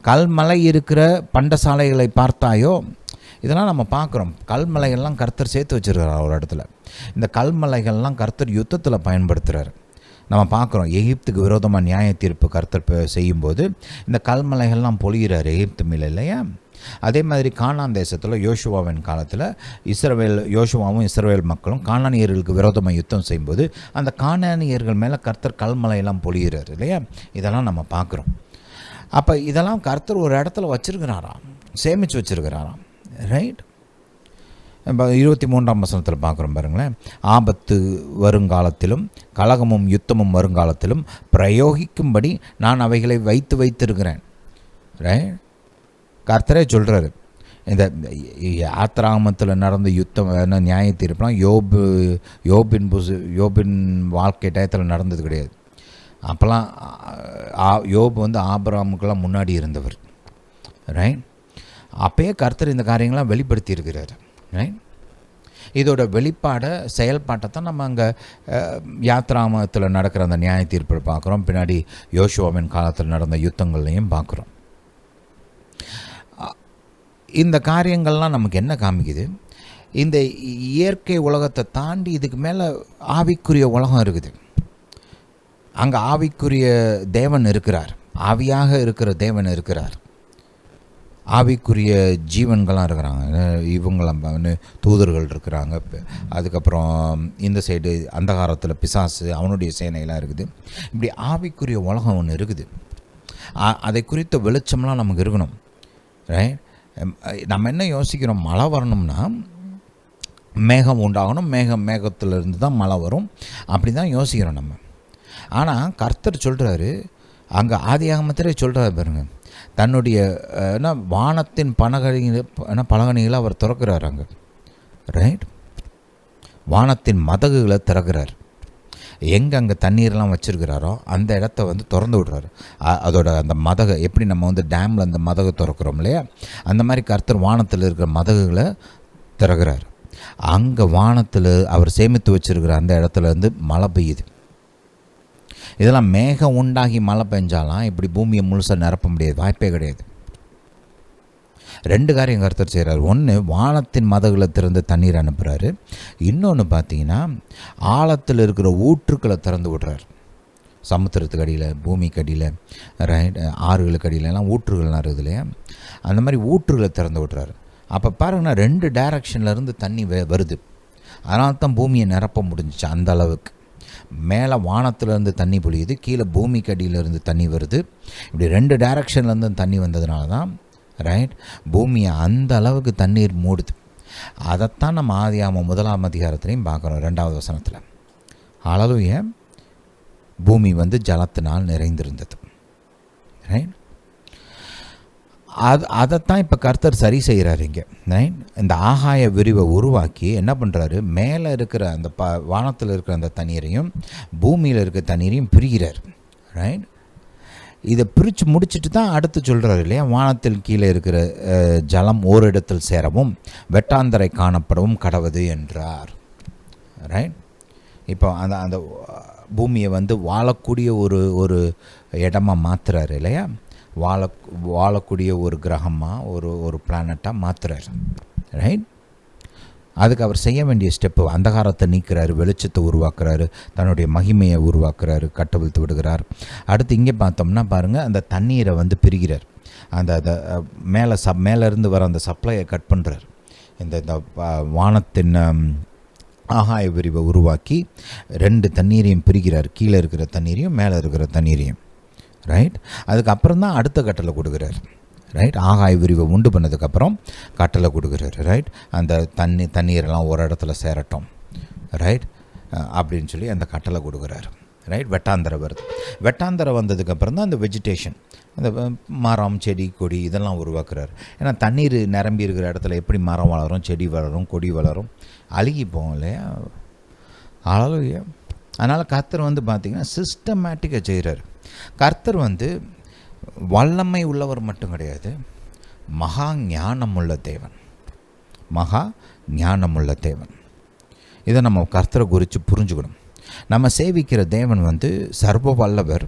Speaker 1: கல்மலை இருக்கிற பண்டசாலைகளை பார்த்தாயோ? இதெல்லாம் நம்ம பார்க்குறோம். கல்மலைகள்லாம் கர்த்தர் சேர்த்து வச்சுருக்கிறார் ஒரு இடத்துல. இந்த கல்மலைகள்லாம் கர்த்தர் யுத்தத்தில் பயன்படுத்துகிறார். நம்ம பார்க்குறோம், எகிப்துக்கு விரோதமாக நியாய தீர்ப்பு கர்த்தர் செய்யும்போது இந்த கல்மலைகள்லாம் பொழிகிறார் எகிப்து மேலே இல்லையா? அதே மாதிரி கானான் தேசத்தில் யோசுவாவின் காலத்தில் யோசுவாவும் இஸ்ரவேல் மக்களும் கானானியர்களுக்கு விரோதமாக யுத்தம் செய்யும்போது அந்த கானானியர்கள் மேலே கர்த்தர் கல்மலையெல்லாம் பொழிகிறார் இல்லையா? இதெல்லாம் நம்ம பார்க்குறோம். அப்போ இதெல்லாம் கர்த்தர் ஒரு இடத்துல வச்சுருக்கிறாராம், சேமித்து வச்சுருக்கிறாராம், ரைட்? 23ஆம் வசனத்தில் பார்க்குறோம் பாருங்களேன். ஆபத்து வருங்காலத்திலும் கலகமும் யுத்தமும் வருங்காலத்திலும் பிரயோகிக்கும்படி நான் அவைகளை வைத்திருக்கிறேன், ரைட்? கர்த்தரே சொல்கிறாரு. இந்த யாத்ராகமத்தில் நடந்த யுத்தம் நியாய தீர்ப்புலாம் யோபின் வாழ்க்கை டயத்தில் நடந்தது கிடையாது. அப்போல்லாம் யோபு வந்து ஆபிரகாமுக்கெல்லாம் முன்னாடி இருந்தவர், ரைட்? அப்போயே கர்த்தர் இந்த காரியங்கள்லாம் வெளிப்படுத்தி இருக்கிறார், ரைட்? இதோட வெளிப்பாடை செயல்பாட்டை தான் நம்ம அங்கே யாத்ராமத்தில் நடக்கிற அந்த நியாய தீர்ப்பை பார்க்குறோம். பின்னாடி யோசுவாவின் காலத்தில் நடந்த யுத்தங்கள்லையும் பார்க்குறோம். இந்த காரியங்கள்லாம் நமக்கு என்ன காமிக்குது? இந்த இயற்கை உலகத்தை தாண்டி இதுக்கு மேலே ஆவிக்குரிய உலகம் இருக்குது. அங்கே ஆவிக்குரிய தேவன் இருக்கிறார், ஆவியாக இருக்கிற தேவன் இருக்கிறார், ஆவிக்குரிய ஜீவன்கள்லாம் இருக்கிறாங்க, இவங்களாம் தூதர்கள் இருக்கிறாங்க. அதுக்கப்புறம் இந்த சைடு அந்தகாரத்தில் பிசாசு அவனுடைய சேனையெல்லாம் இருக்குது. இப்படி ஆவிக்குரிய உலகம் ஒன்று இருக்குது. அதை குறித்த வெளிச்சம்லாம் நமக்கு இருக்கணும், ரைட்? நம்ம என்ன யோசிக்கிறோம்? மழை வரணும்னா மேகம் உண்டாகணும், மேகத்திலிருந்து தான் மழை வரும், அப்படி தான் யோசிக்கிறோம் நம்ம. ஆனால் கர்த்தர் சொல்கிறாரு, அங்கே ஆதியாகமத்திலே சொல்கிறாரு பாருங்க, தன்னுடைய வானத்தின் பலகணிகளை அவர் திறக்கிறார் அங்கே, ரைட்? வானத்தின் மதகுகளை திறக்கிறார். எங்கே அங்கே தண்ணீரெலாம் வச்சுருக்கிறாரோ அந்த இடத்த வந்து திறந்து விடுறாரு. அதோட அந்த மதகை எப்படி நம்ம வந்து டேமில் அந்த மதகை திறக்கிறோம் இல்லையா, அந்த மாதிரி கர்த்தர் வானத்தில் இருக்கிற மதகுகளை திறக்கிறார். அங்கே வானத்தில் அவர் சேமித்து வச்சுருக்கிற அந்த இடத்துல இருந்து மழை பெய்யுது. இதெல்லாம் மேகம் உண்டாகி மழை பெஞ்சாலாம் இப்படி பூமியை முழுசாக நிரப்ப முடியாது, வாய்ப்பே கிடையாது. ரெண்டு காரியம் கர்த்தர் செய்கிறார். ஒன்று, வானத்தின் மதகுகளை திறந்து தண்ணீர் அனுப்புகிறாரு. இன்னொன்று பார்த்தீங்கன்னா ஆழத்தில் இருக்கிற ஊற்றுக்களை திறந்து விடுறார். சமுத்திரத்துக்கு அடியில், பூமிக்கு அடியில், ரைட், ஆறுகளுக்கு அடியிலலாம் ஊற்றுகள்லாம் இருக்குது இல்லையா, அந்த மாதிரி ஊற்றுகளை திறந்து விடுறாரு. அப்போ பாருங்கன்னா 2 டைரக்ஷன்லேருந்து தண்ணி வருது. அதனால தான் பூமியை நிரப்ப முடிஞ்சிச்சு அந்த அளவுக்கு. மேலே வானத்திலேருந்து தண்ணி பொழியுது, கீழே பூமிக்கு அடியிலேருந்து தண்ணி வருது. இப்படி 2 டைரக்ஷன்லேருந்து தண்ணி வந்ததுனால தான், ரைட், பூமியை அந்த அளவுக்கு தண்ணீர் மூடுது. அதைத்தான் நம்ம ஆதியாகமம் 1ஆம் அதிகாரத்திலையும் பார்க்குறோம், 2வது வசனத்தில். ஹல்லேலூயா. பூமி வந்து ஜலத்தினால் நிறைந்திருந்தது, ரைட்? அதைத்தான் இப்போ கர்த்தர் சரி செய்கிறார் இங்கே, ரைட்? இந்த ஆகாய விரிவை உருவாக்கி என்ன பண்ணுறாரு, மேலே இருக்கிற அந்த வானத்தில் இருக்கிற அந்த தண்ணீரையும் பூமியில் இருக்கிற தண்ணீரையும் பிரிகிறார், ரைட்? இதை பிரித்து முடிச்சுட்டு தான் அடுத்து சொல்கிறார் இல்லையா, வானத்தில் கீழே இருக்கிற ஜலம் ஓரிடத்தில் சேரவும் வெட்டாந்தரை காணப்படவும் கடவுது என்றார், ரைட்? இப்போ அந்த பூமியை வந்து வாழக்கூடிய ஒரு இடமா மாற்றுறாரு இல்லையா, வாழக்கூடிய ஒரு கிரகமாக ஒரு பிளானட்டாக மாற்றுறாரு, ரைட்? அதுக்கு அவர் செய்ய வேண்டிய ஸ்டெப்பு, அந்தகாரத்தை நீக்கிறாரு, வெளிச்சத்தை உருவாக்குறாரு, தன்னுடைய மகிமையை உருவாக்குறாரு, கட்டவிழ்த்து விடுகிறார். அடுத்து இங்கே பார்த்தோம்னா பாருங்கள், அந்த தண்ணீரை வந்து பிரிகிறார். அந்த மேலேருந்து வர அந்த சப்ளையை கட் பண்ணுறார். இந்த வானத்தின் ஆகாய விரிவை உருவாக்கி 2 தண்ணீரையும் பிரிக்கிறார், கீழே இருக்கிற தண்ணீரையும் மேலே இருக்கிற தண்ணீரையும், ரைட்? அதுக்கப்புறம் தான் அடுத்த கட்டளை கொடுக்குறார், ரைட்? ஆகாய விரிவை உண்டு பண்ணதுக்கப்புறம் கட்டளை கொடுக்குறாரு, ரைட்? அந்த தண்ணீரெல்லாம் ஒரு இடத்துல சேரட்டும், ரைட், அப்படின்னு சொல்லி அந்த கட்டளை கொடுக்குறாரு, ரைட்? வெட்டாந்தரை வருது. வெட்டாந்தரை வந்ததுக்கப்புறம் தான் அந்த வெஜிடேஷன், அந்த மரம், செடி, கொடி இதெல்லாம் உருவாக்குறாரு. ஏன்னா தண்ணீர் நிரம்பி இருக்கிற இடத்துல எப்படி மரம் வளரும், செடி வளரும், கொடி வளரும், அழுகி போகும் இல்லையா, அழகு. அதனால் கர்த்தர் வந்து பார்த்திங்கன்னா சிஸ்டமேட்டிக்காக செய்கிறார். கர்த்தர் வந்து வல்லமை உள்ளவர் மட்டும் கிடையாது, மகா ஞானமுள்ள தேவன், மகா ஞானமுள்ள தேவன். இதை நம்ம கர்த்தரை குறித்து புரிஞ்சுக்கணும். நம்ம சேவிக்கிற தேவன் வந்து சர்வ வல்லவர்,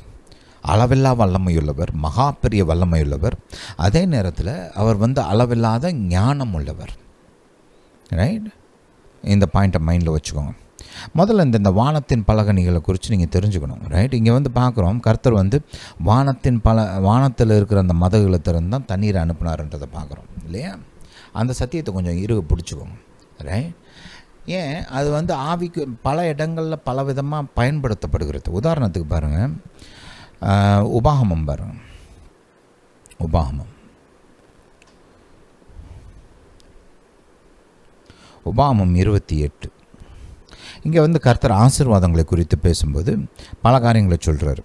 Speaker 1: அளவில்லா வல்லமையுள்ளவர், மகா பெரிய வல்லமையுள்ளவர். அதே நேரத்தில் அவர் வந்து அளவில்லாத ஞானம் உள்ளவர், ரைட்? இந்த பாயிண்ட்டை மைண்டில் வச்சுக்கோங்க. முதல்ல இந்த வானத்தின் பலகணிகளை குறித்து நீங்கள் தெரிஞ்சுக்கணும், ரைட்? இங்கே வந்து பார்க்குறோம், கர்த்தர் வந்து வானத்தில் இருக்கிற அந்த மதகுகளை திறந்து தான் தண்ணீரை அனுப்புனார்ன்றதை பார்க்குறோம் இல்லையா. அந்த சத்தியத்தை கொஞ்சம் இறுக பிடிச்சிக்கோங்க, ரைட்? ஏன் அது வந்து ஆவிக்கு பல இடங்களில் பல விதமாக பயன்படுத்தப்படுகிறது. உதாரணத்துக்கு பாருங்கள், உபாகமம் பாருங்கள், உபாகமம் 28. இங்கே வந்து கர்த்தர் ஆசீர்வாதங்களை குறித்து பேசும்போது பல காரியங்களை சொல்கிறார்.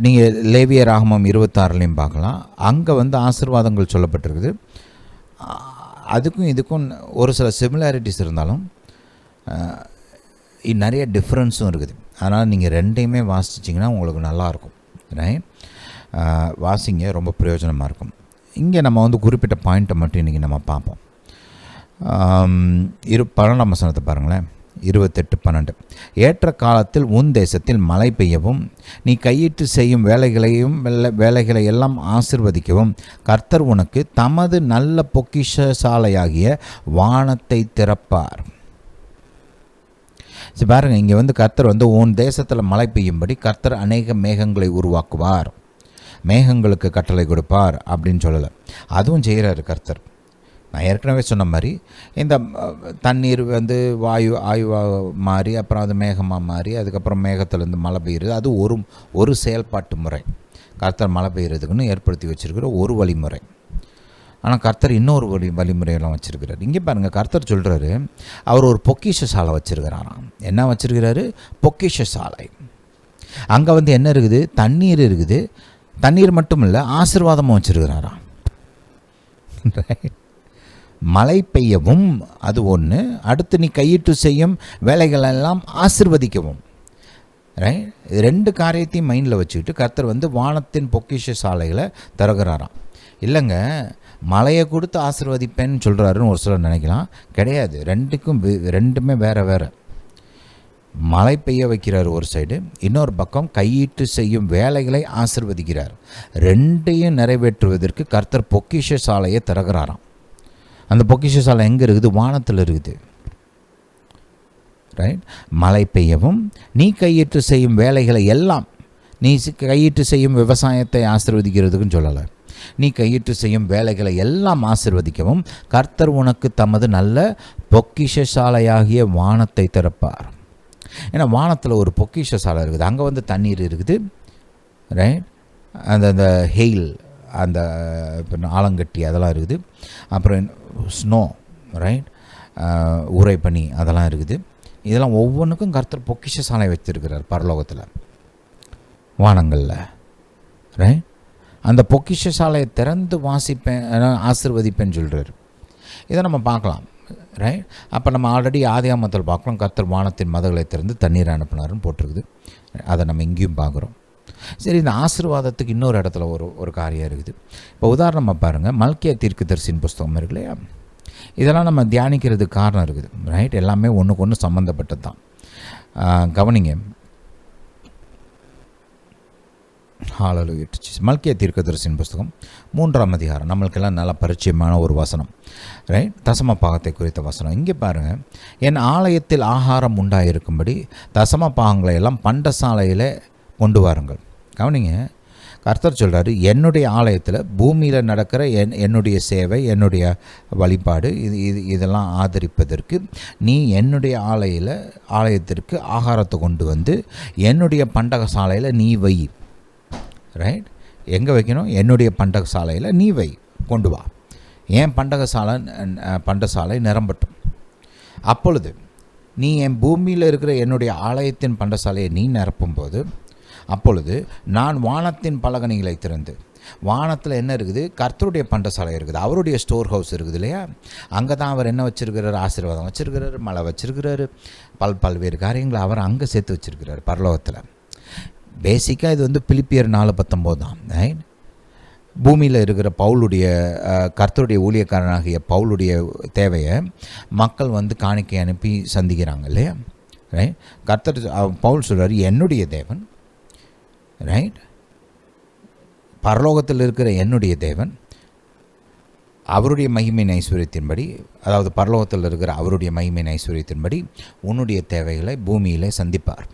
Speaker 1: நீங்கள் லேவியர் ஆகமம் 26லையும் பார்க்கலாம். அங்கே வந்து ஆசீர்வாதங்கள் சொல்லப்பட்டிருக்குது. அதுக்கும் இதுக்கும் ஒரு சில சிமிலாரிட்டிஸ் இருந்தாலும் நிறைய டிஃப்ரென்ஸும் இருக்குது. அதனால் நீங்கள் ரெண்டையுமே வாசிச்சிங்கன்னா உங்களுக்கு நல்லாயிருக்கும். ரைட், வாசிங்க, ரொம்ப பிரயோஜனமாக இருக்கும். இங்கே நம்ம வந்து குறிப்பிட்ட பாயிண்ட்டை மட்டும் இன்றைக்கி நம்ம பார்ப்போம். 12ஆம் வசனத்தை பாருங்களேன். 28:12. ஏற்ற காலத்தில் உன் தேசத்தில் மழை பெய்யவும் நீ கையிட்டு செய்யும் வேலைகளை எல்லாம் ஆசிர்வதிக்கவும் கர்த்தர் உனக்கு தமது நல்ல பொக்கிஷசாலையாகிய வானத்தை திறப்பார். சரி பாருங்க, இங்கே வந்து கர்த்தர் வந்து உன் தேசத்தில் மழை பெய்யும்படி கர்த்தர் அநேக மேகங்களை உருவாக்குவார், மேகங்களுக்கு கட்டளை கொடுப்பார் அப்படின்னு சொல்லலை. அதுவும் செய்கிறாரு கர்த்தர். நான் ஏற்கனவே சொன்ன மாதிரி இந்த தண்ணீர் வந்து ஆயுவாக மாறி அப்புறம் அது மேகமாக மாறி அதுக்கப்புறம் மேகத்துலேருந்து மழை பெய்யுறது, அது ஒரு செயல்பாட்டு முறை. கர்த்தர் மழை பெய்கிறதுக்குன்னு ஏற்படுத்தி வச்சுருக்கிற ஒரு வழிமுறை. ஆனால் கர்த்தர் இன்னொரு வழிமுறையெல்லாம் வச்சுருக்கிறார். இங்கே பாருங்கள், கர்த்தர் சொல்கிறாரு அவர் ஒரு பொக்கிஷ சாலை வச்சுருக்கிறாராம். என்ன வச்சுருக்கிறாரு? பொக்கிஷ சாலை. அங்கே வந்து என்ன இருக்குது? தண்ணீர் இருக்குது. தண்ணீர் மட்டும் இல்லை, ஆசீர்வாதமும் வச்சுருக்கிறாராம். மழை பெய்யவும் அது ஒன்று, அடுத்து நீ கையிட்டு செய்யும் வேலைகளெல்லாம் ஆசிர்வதிக்கவும். ரைட், 2 காரியத்தையும் மைண்டில் வச்சுக்கிட்டு கர்த்தர் வந்து வானத்தின் பொக்கிஷ சாலைகளை திறக்கிறாராம். இல்லைங்க, மழையை கொடுத்து ஆசிர்வதிப்பேன்னு சொல்கிறாருன்னு ஒரு சிலர் நினைக்கலாம். கிடையாது, ரெண்டுமே வேறு. மழை பெய்ய வைக்கிறார் ஒரு சைடு, இன்னொரு பக்கம் கையிட்டு செய்யும் வேலைகளை ஆசிர்வதிக்கிறார். ரெண்டையும் நிறைவேற்றுவதற்கு கர்த்தர் பொக்கிஷ சாலையை திறக்கிறாராம். அந்த பொக்கிஷ சாலை எங்கே இருக்குது? வானத்தில் இருக்குது. ரைட், மழை பெய்யவும் நீ கையிட்டு செய்யும் வேலைகளை எல்லாம், நீ கையிட்டு செய்யும் விவசாயத்தை ஆசீர்வதிக்கிறதுக்குன்னு சொல்லலை, நீ கையிட்டு செய்யும் வேலைகளை எல்லாம் ஆசீர்வதிக்கவும் கர்த்தர் உனக்கு தமது நல்ல பொக்கிஷ சாலையாகிய வானத்தை திறப்பார். ஏன்னா வானத்தில் ஒரு பொக்கிஷ சாலை இருக்குது. அங்கே வந்து தண்ணீர் இருக்குது. ரைட், அந்த ஹெயில், அந்த ஆலங்கட்டி அதெல்லாம் இருக்குது. அப்புறம் ஸ்னோ, ரைட், உரை பனி அதெல்லாம் இருக்குது. இதெல்லாம் ஒவ்வொன்றுக்கும் கர்த்தர் பொக்கிஷ சாலை வச்சுருக்கிறார் பரலோகத்தில், வானங்களில். ரைட், அந்த பொக்கிஷ சாலையை திறந்து வாசிப்பேன், ஆசீர்வதிப்பேன்னு சொல்கிறார். இதை நம்ம பார்க்கலாம். ரைட், அப்போ நம்ம ஆல்ரெடி ஆதியாகமத்தில் பார்க்கலாம், கர்த்தர் வானத்தின் மதகளை திறந்து தண்ணீர் அனுப்பினாருன்னு போட்டிருக்குது. அதை நம்ம இங்கேயும் பார்க்குறோம். சரி, இந்த ஆசீர்வாதத்துக்கு இன்னொரு இடத்துல ஒரு காரியம் இருக்குது. இப்போ உதாரணமாக பாருங்கள், மல்கியா தீர்க்கதரிசியின் புஸ்தகம் இருக்கு இல்லையா, இதெல்லாம் நம்ம தியானிக்கிறதுக்கு காரணம் இருக்குது. ரைட், எல்லாமே ஒன்றுக்கு ஒன்று சம்மந்தப்பட்டது தான். கவனிங்க, ஹல்லேலூயா. மல்கியா தீர்க்கதரிசியின் புஸ்தகம் 3ஆம் அதிகாரம், நம்மளுக்கெல்லாம் நல்லா பரிச்சயமான ஒரு வசனம். ரைட், தசம பாகத்தை குறித்த வசனம். இங்கே பாருங்கள், என் ஆலயத்தில் ஆகாரம் உண்டாயிருக்கும்படி தசம பாகங்களை எல்லாம் பண்டசாலையில் கொண்டு வாருங்கள். கவனிங்க, கர்த்தர் சொல்கிறாரு, என்னுடைய ஆலயத்தில் பூமியில் நடக்கிற என்னுடைய சேவை, என்னுடைய வழிபாடு, இதெல்லாம் ஆதரிப்பதற்கு நீ என்னுடைய ஆலயத்திற்கு ஆகாரத்தை கொண்டு வந்து என்னுடைய பண்டக சாலையில் நீ வை. ரைட், எங்கே வைக்கணும்? என்னுடைய பண்டக சாலையில் நீ வை, கொண்டு வா. ஏன் பண்டசாலை நிரம்பட்டும். அப்பொழுது நீ என் பூமியில் இருக்கிற என்னுடைய ஆலயத்தின் பண்டசாலையை நீ நிரப்பும்போது, அப்பொழுது நான் வானத்தின் பலகணிகளை திறந்து, வானத்தில் என்ன இருக்குது? கர்த்தருடைய பண்டசாலை இருக்குது, அவருடைய ஸ்டோர் ஹவுஸ் இருக்குது இல்லையா, அங்கே தான் அவர் என்ன வச்சுருக்கிறார்? ஆசீர்வாதம் வச்சுருக்கிறாரு, மழை வச்சுருக்கிறாரு, பல்வேறு காரியங்களை அவர் அங்கே சேர்த்து வச்சுருக்கிறார் பரலோகத்தில். பேசிக்காக இது வந்து பிலிப்பியர் 4:19 தான். ரைட், பூமியில் இருக்கிற பவுலுடைய கர்த்தருடைய ஊழியக்காரனாகிய பவுலுடைய தேவையை மக்கள் வந்து காணிக்கை அனுப்பி சந்திக்கிறாங்க இல்லையா. ரைட், கர்த்தர் பவுல் சொல்கிறார், என்னுடைய தேவன், ரைட், பரலோகத்தில் இருக்கிற என்னுடைய தேவன் அவருடைய மகிமையின் ஐஸ்வர்யத்தின்படி, அதாவது பரலோகத்தில் இருக்கிற அவருடைய மகிமையின் ஐஸ்வர்யத்தின்படி உன்னுடைய தேவைகளை பூமியில் சந்திப்பார்.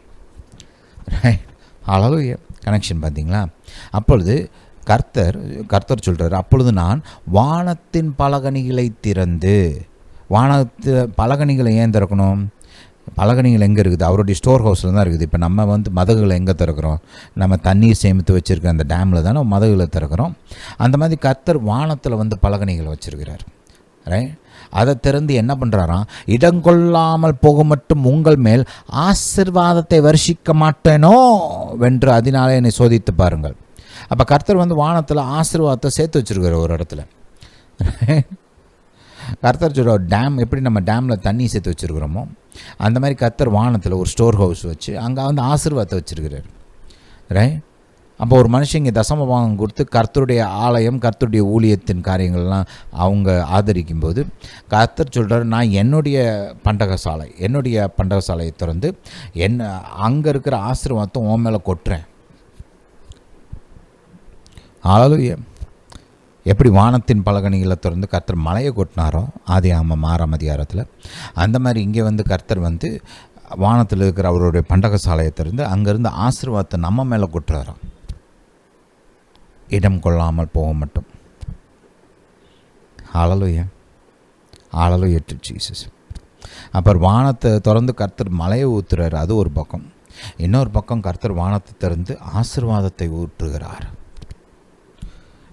Speaker 1: ரைட், ஹல்லேலூயா. கனெக்ஷன் பார்த்தீங்களா? அப்பொழுது கர்த்தர் சொல்கிறார், அப்பொழுது நான் வானத்தின் பலகணிகளை திறந்து, பலகணிகளை ஏன் திறக்கணும்? பலகணிகள் எங்கே இருக்குது? அவருடைய ஸ்டோர் ஹவுஸில் தான் இருக்குது. இப்போ நம்ம வந்து மதகுகளை எங்கே திறக்கிறோம்? நம்ம தண்ணீர் சேமித்து வச்சுருக்க அந்த டேமில் தானே மதகுகளை திறக்கிறோம். அந்த மாதிரி கர்த்தர் வானத்தில் வந்து பலகணிகளை வச்சுருக்கிறார். ரைட், அதை திறந்து என்ன பண்ணுறாராம்? இடங்கொள்ளாமல் போக மட்டும் உங்கள் மேல் ஆசீர்வாதத்தை வருஷிக்க மாட்டேனோ வென்று அதனாலே என்னை சோதித்து பாருங்கள். அப்போ கர்த்தர் வந்து வானத்தில் ஆசீர்வாதத்தை சேர்த்து வச்சுருக்கார் ஒரு இடத்துல. கர்த்தர் சொல்கிற டேம் எப்படி நம்ம டேமில் தண்ணி சேர்த்து வச்சுருக்கிறோமோ அந்த மாதிரி கர்த்தர் வானத்தில் ஒரு ஸ்டோர் ஹவுஸ் வச்சு அங்கே வந்து ஆசீர்வாதத்தை வச்சுருக்கிறார். ரைட்? அப்போ ஒரு மனுஷன் இங்கே தசமபாகம் கொடுத்து கர்த்தருடைய ஆலயம், கர்த்தருடைய ஊழியத்தின் காரியங்கள்லாம் அவங்க ஆதரிக்கும்போது கர்த்தர் சொல்கிறார், நான் என்னுடைய பண்டகசாலையை திறந்து அங்கே இருக்கிற ஆசீர்வாதத்தை உன் மேலே கொட்டுறேன். ஹல்லேலூயா. எப்படி வானத்தின் பலகணிகளை திறந்து கர்த்தர் மலையை கொட்டினாரோ ஆதியாகமம் 6ஆம் அதிகாரத்தில், அந்த மாதிரி இங்கே வந்து கர்த்தர் வந்து வானத்தில் இருக்கிற அவருடைய பண்டகசாலையை திறந்து அங்கேருந்து ஆசீர்வாதத்தை நம்ம மேலே கொட்டுறாராம், இடம் கொள்ளாமல் போக மட்டும். ஹல்லேலூயா. Hallelujah to Jesus. அப்புறம் வானத்தை திறந்து கர்த்தர் மலையை ஊற்றுறாரு, அது ஒரு பக்கம். இன்னொரு பக்கம் கர்த்தர் வானத்தை திறந்து ஆசீர்வாதத்தை ஊற்றுகிறார்.